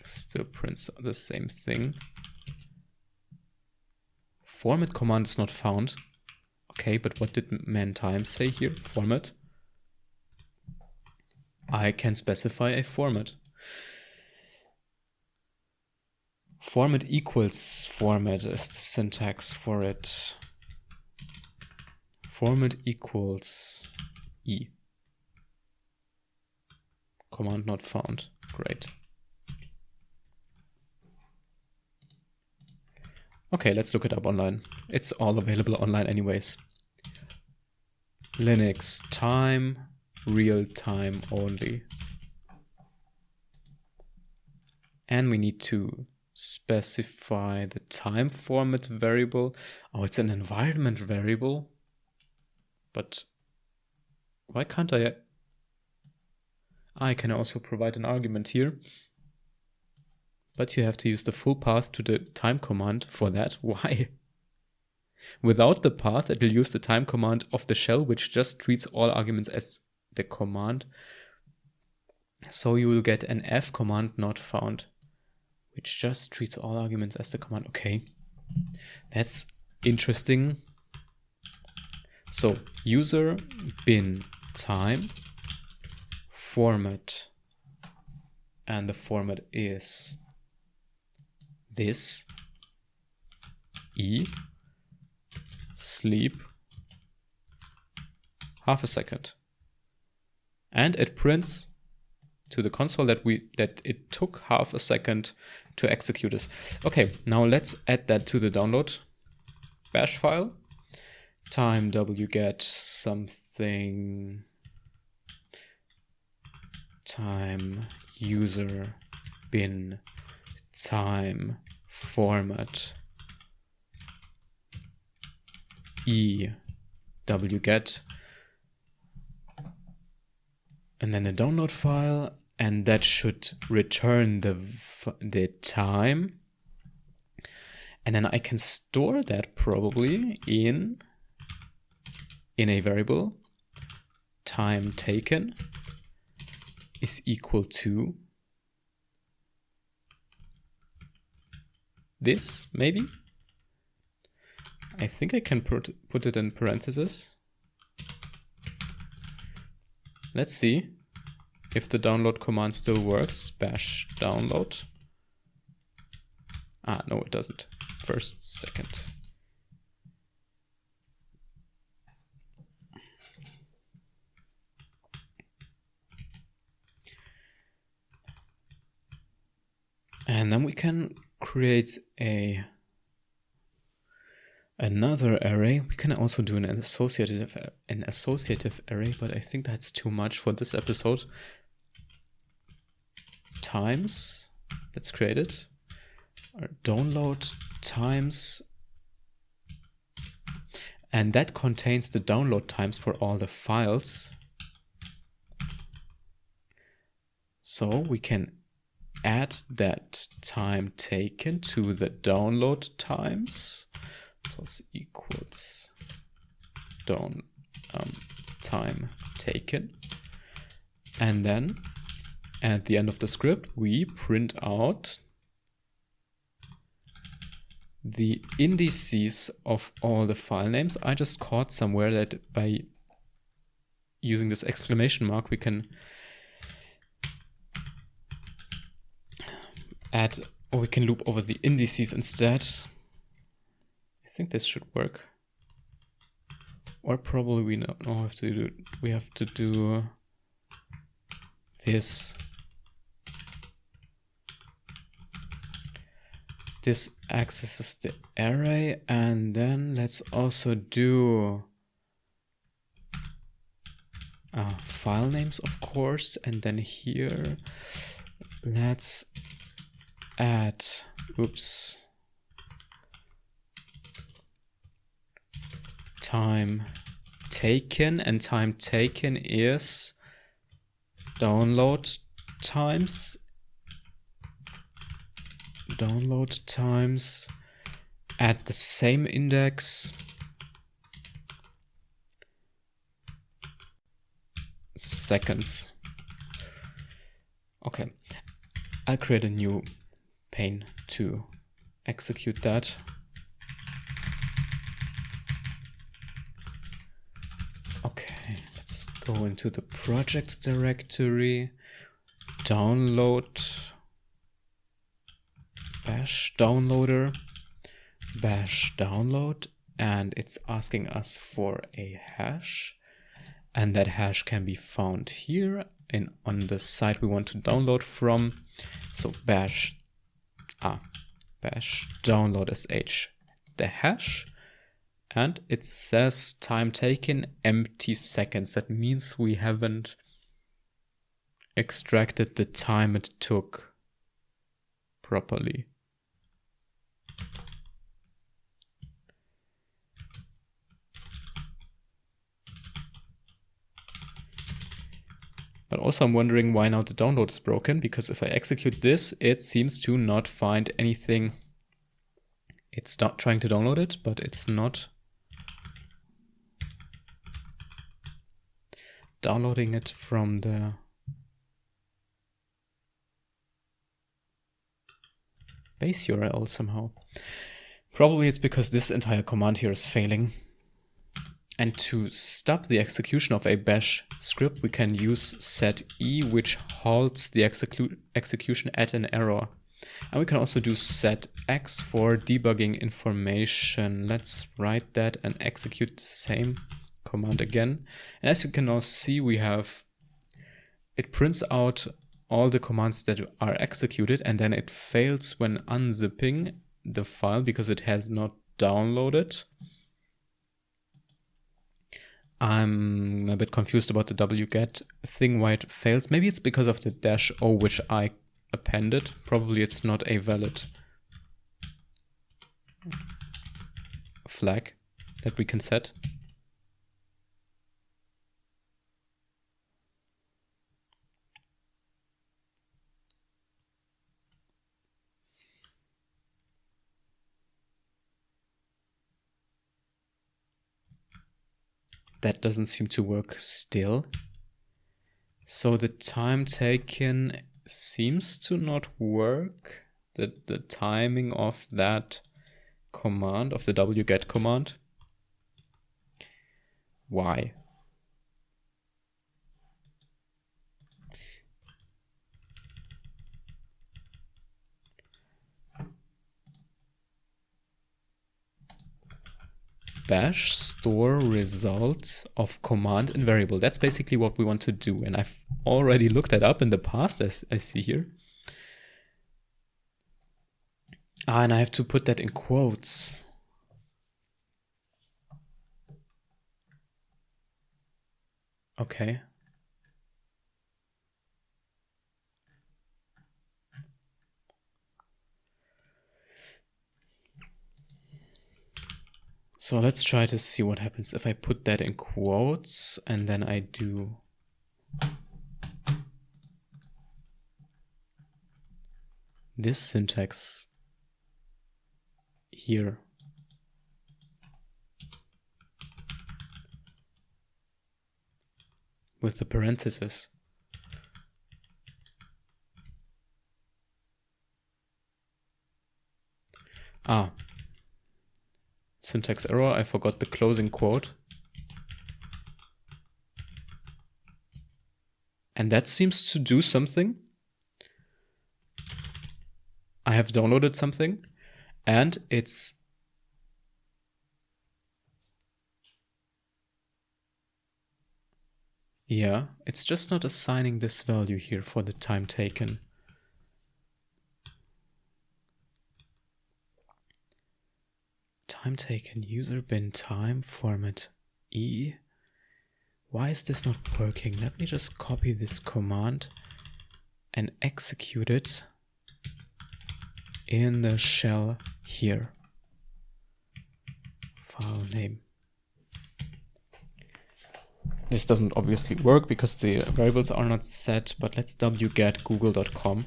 still prints the same thing. Format command is not found. Okay, but what did man time say here? Format. I can specify a format. Format equals format is the syntax for it. Format equals e. Command not found. Great. Okay, let's look it up online. It's all available online anyways. Linux time, real time only. And we need to specify the time format variable. Oh, it's an environment variable. But why can't I? I can also provide an argument here. But you have to use the full path to the time command for that. Why? Without the path, it will use the time command of the shell, which just treats all arguments as the command. So you will get an f command not found, which just treats all arguments as the command. Okay, that's interesting. So user bin time format, and the format is this e sleep half a second, and it prints to the console that it took half a second to execute this. Okay, now let's add that to the download bash file. Time wget something time user bin time format e wget, and then a download file, and that should return the time, and then I can store that probably in a variable. Time taken is equal to this, maybe. I think I can put it in parentheses. Let's see if the download command still works. Bash download. Ah, no, it doesn't. First, second. And then we can create another array. We can also do an associative array, but I think that's too much for this episode. Times, let's create it. Download times, and that contains the download times for all the files. So we can add that time taken to the download times plus equals time taken, and then at the end of the script we print out the indices of all the file names. I just caught somewhere that by using this exclamation mark, we can add, or we can loop over the indices instead. I think this should work. Or probably we don't know have to do. We have to do this. This accesses the array, and then let's also do file names, of course, and then here let's add, oops, time taken, and time taken is download times at the same index seconds. Okay, I'll create a new pane to execute that. Okay, let's go into the projects directory, download bash downloader, bash download, and it's asking us for a hash, and that hash can be found here in on the site we want to download from. So bash download sh the hash, and it says time taken empty seconds. That means we haven't extracted the time it took properly. But also I'm wondering why now the download is broken, because if I execute this, it seems to not find anything. It's not trying to download it, but it's not downloading it from the base URL somehow. Probably it's because this entire command here is failing. And to stop the execution of a bash script, we can use set E, which halts the execution at an error. And we can also do set X for debugging information. Let's write that and execute the same command again. And as you can now see, it prints out all the commands that are executed, and then it fails when unzipping the file because it has not downloaded. I'm a bit confused about the wget thing, why it fails. Maybe it's because of the -o which I appended. Probably it's not a valid flag that we can set. That doesn't seem to work still. So the time taken seems to not work. The timing of that command, of the wget command. Why? Bash store results of command in variable. That's basically what we want to do. And I've already looked that up in the past, as I see here. And I have to put that in quotes. Okay. So let's try to see what happens if I put that in quotes and then I do this syntax here. With the parenthesis. syntax error. I forgot the closing quote. And that seems to do something. I have downloaded something and it's it's just not assigning this value here for the time taken. Time taken, user bin time format E. Why is this not working? Let me just copy this command and execute it in the shell here. File name. This doesn't obviously work because the variables are not set, but let's wget google.com.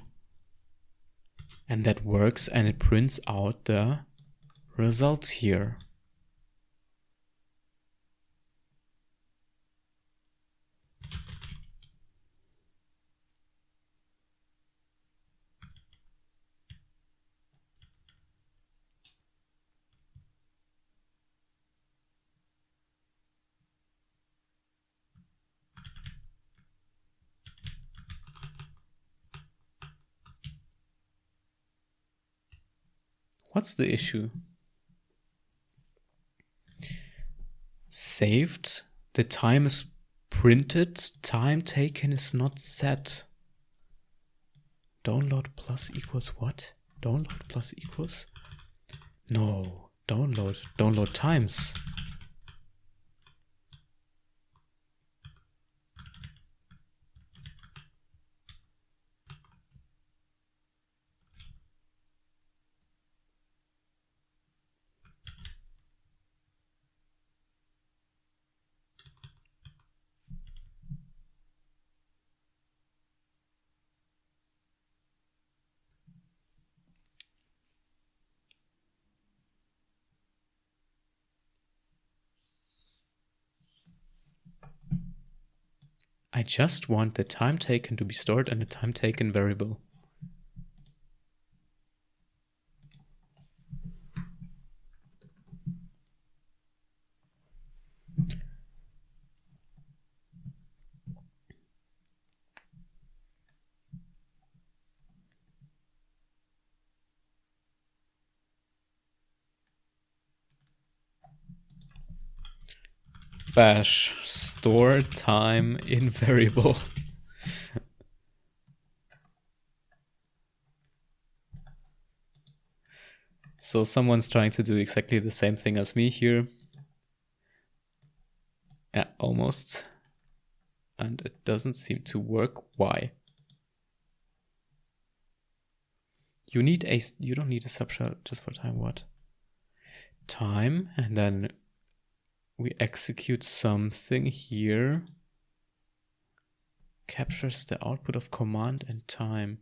And that works, and it prints out the result here. What's the issue? Saved, the time is printed, time taken is not set. Download plus equals what? Download plus equals? No, download times. I just want the time taken to be stored in a time taken variable. Bash store time in variable. So someone's trying to do exactly the same thing as me here. Yeah, almost. And it doesn't seem to work. Why? You don't need a subshell just for time. What? Time, and then we execute something here. Captures the output of command and time.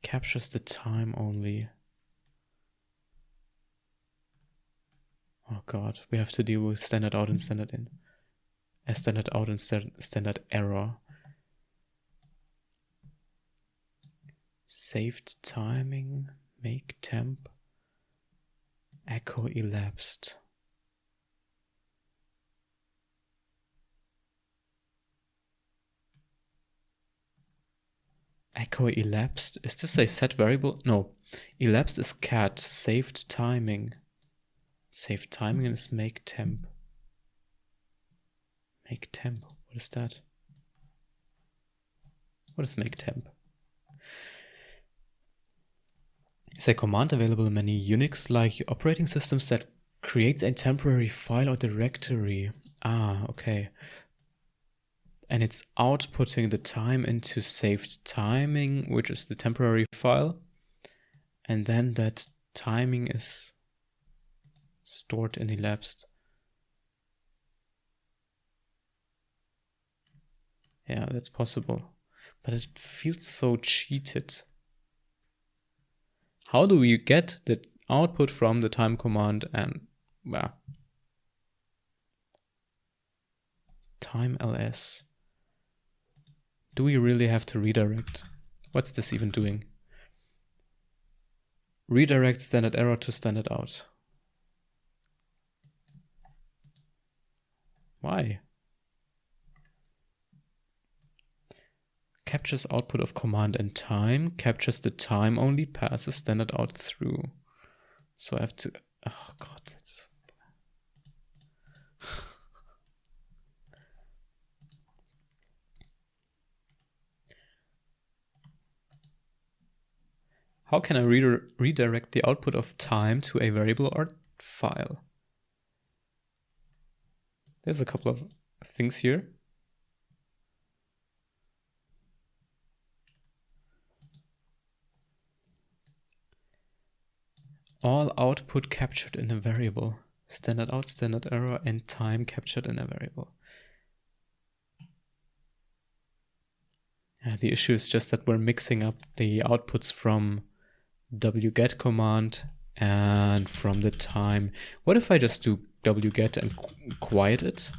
Captures the time only. Oh god, we have to deal with standard out and standard in. Standard out and standard error. Saved timing, make temp, echo elapsed. Echo elapsed. Is this a set variable? No. Elapsed is cat. Saved timing. Saved timing is make temp. Make temp. What is that? What is make temp? Is a command available in many Unix-like operating systems that creates a temporary file or directory. Ah, okay. And it's outputting the time into saved timing, which is the temporary file. And then that timing is stored in elapsed. Yeah, that's possible. But it feels so cheated. How do we get the output from the time command and, well, time ls? Do we really have to redirect? What's this even doing? redirect standard error to standard out. Why? Captures output of command and time, captures the time only, passes standard out through. So I have to, oh god, that's... How can I redirect the output of time to a variable or file? There's a couple of things here. All output captured in a variable. Standard out, standard error, and time captured in a variable. The issue is just that we're mixing up the outputs from wget command and from the time. What if I just do wget and quiet it?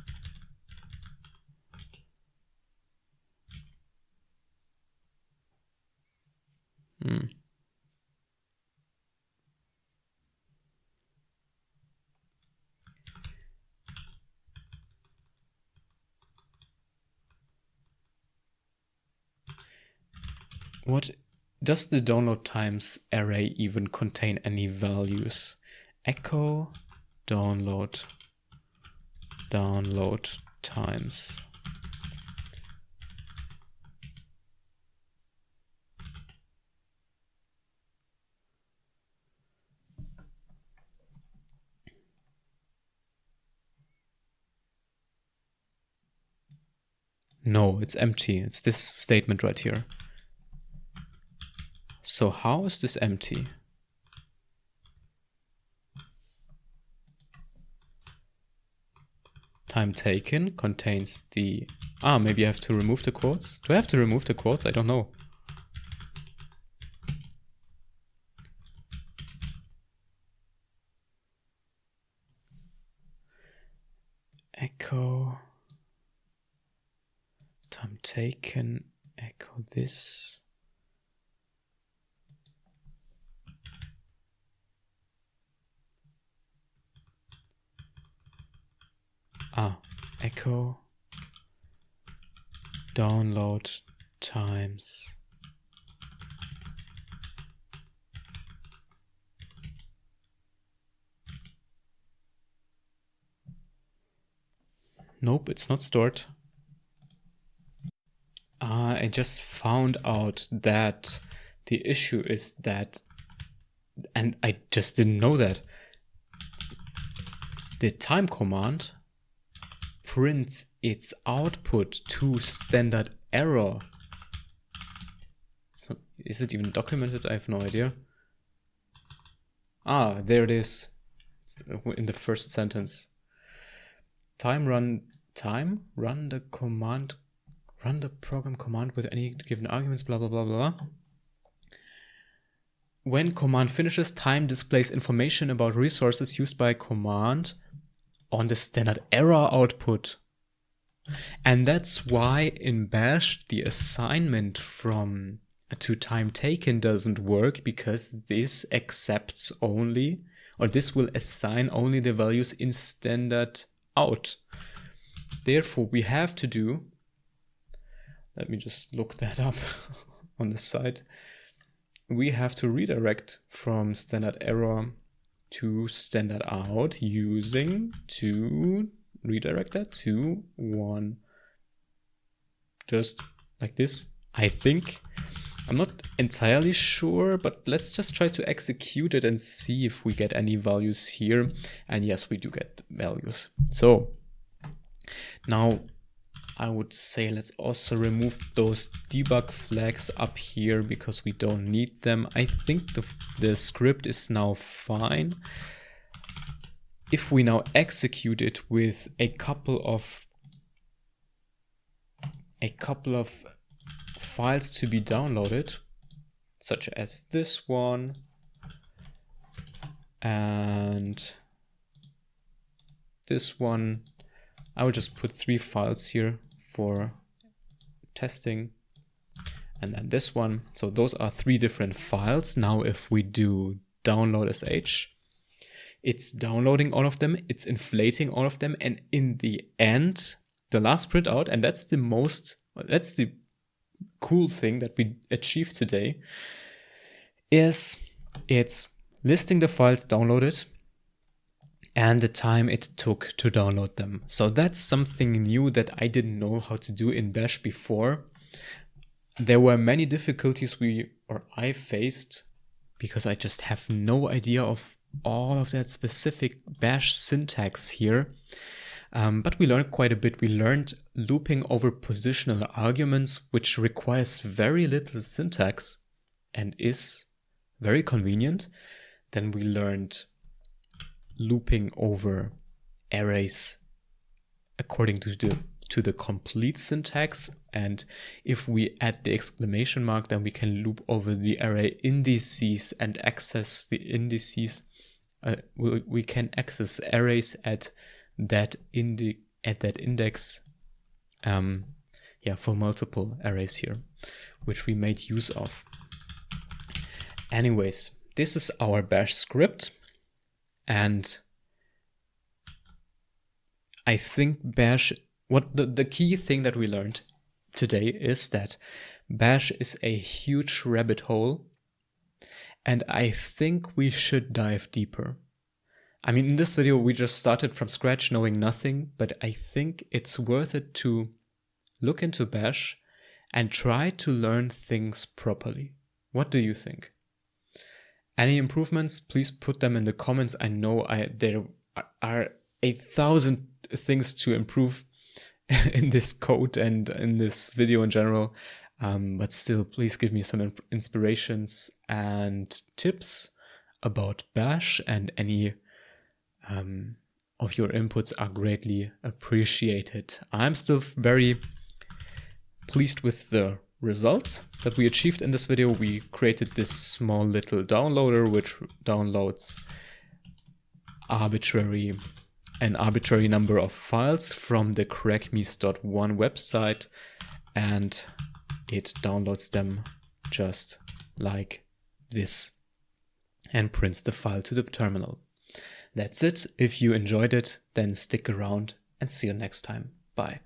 What does the download times array even contain any values? Echo download times. No, it's empty. It's this statement right here. So how is this empty? Time taken contains the... maybe I have to remove the quotes. Do I have to remove the quotes? I don't know. Echo time taken, echo this. Echo download times. Nope, it's not stored. I just found out that the issue is that, and I just didn't know that, the time command prints its output to standard error. So is it even documented? I have no idea. There it is. It's in the first sentence. Run the program command with any given arguments, blah, blah, blah, blah. When command finishes, time displays information about resources used by command on the standard error output. And that's why in Bash the assignment from to time taken doesn't work, because this accepts only, or this will assign only the values in standard out. Therefore, we have to do, let me just look that up on the side. We have to redirect from standard error to standard out using to redirect that to 1. Just like this, I think. I'm not entirely sure, but let's just try to execute it and see if we get any values here. And yes, we do get values. So now I would say let's also remove those debug flags up here because we don't need them. I think the script is now fine. If we now execute it with a couple of files to be downloaded, such as this one and this one, I will just put 3 files here for testing, and then this one. So those are 3 different files. Now if we do download sh. It's downloading all of them, it's inflating all of them, and in the end, the last printout, and that's the cool thing that we achieved today, is it's listing the files downloaded and the time it took to download them. So that's something new that I didn't know how to do in Bash before. There were many difficulties I faced because I just have no idea of all of that specific Bash syntax here. But we learned quite a bit. We learned looping over positional arguments, which requires very little syntax and is very convenient. Then we learned looping over arrays according to the complete syntax. And if we add the exclamation mark, then we can loop over the array indices and access the indices. We can access arrays at that index for multiple arrays here, which we made use of. Anyways, this is our Bash script, and I think Bash, the key thing that we learned today is that Bash is a huge rabbit hole, and I think we should dive deeper. I mean, in this video, we just started from scratch knowing nothing, but I think it's worth it to look into Bash and try to learn things properly. What do you think? Any improvements, please put them in the comments. I know there are 1,000 things to improve in this code and in this video in general. But still, please give me some inspirations and tips about Bash, and any of your inputs are greatly appreciated. I'm still very pleased with the results that we achieved in this video. We created this small little downloader which downloads an arbitrary number of files from the crackmes.1 website, and it downloads them just like this and prints the file to the terminal. That's it. If you enjoyed it, then stick around and see you next time. Bye.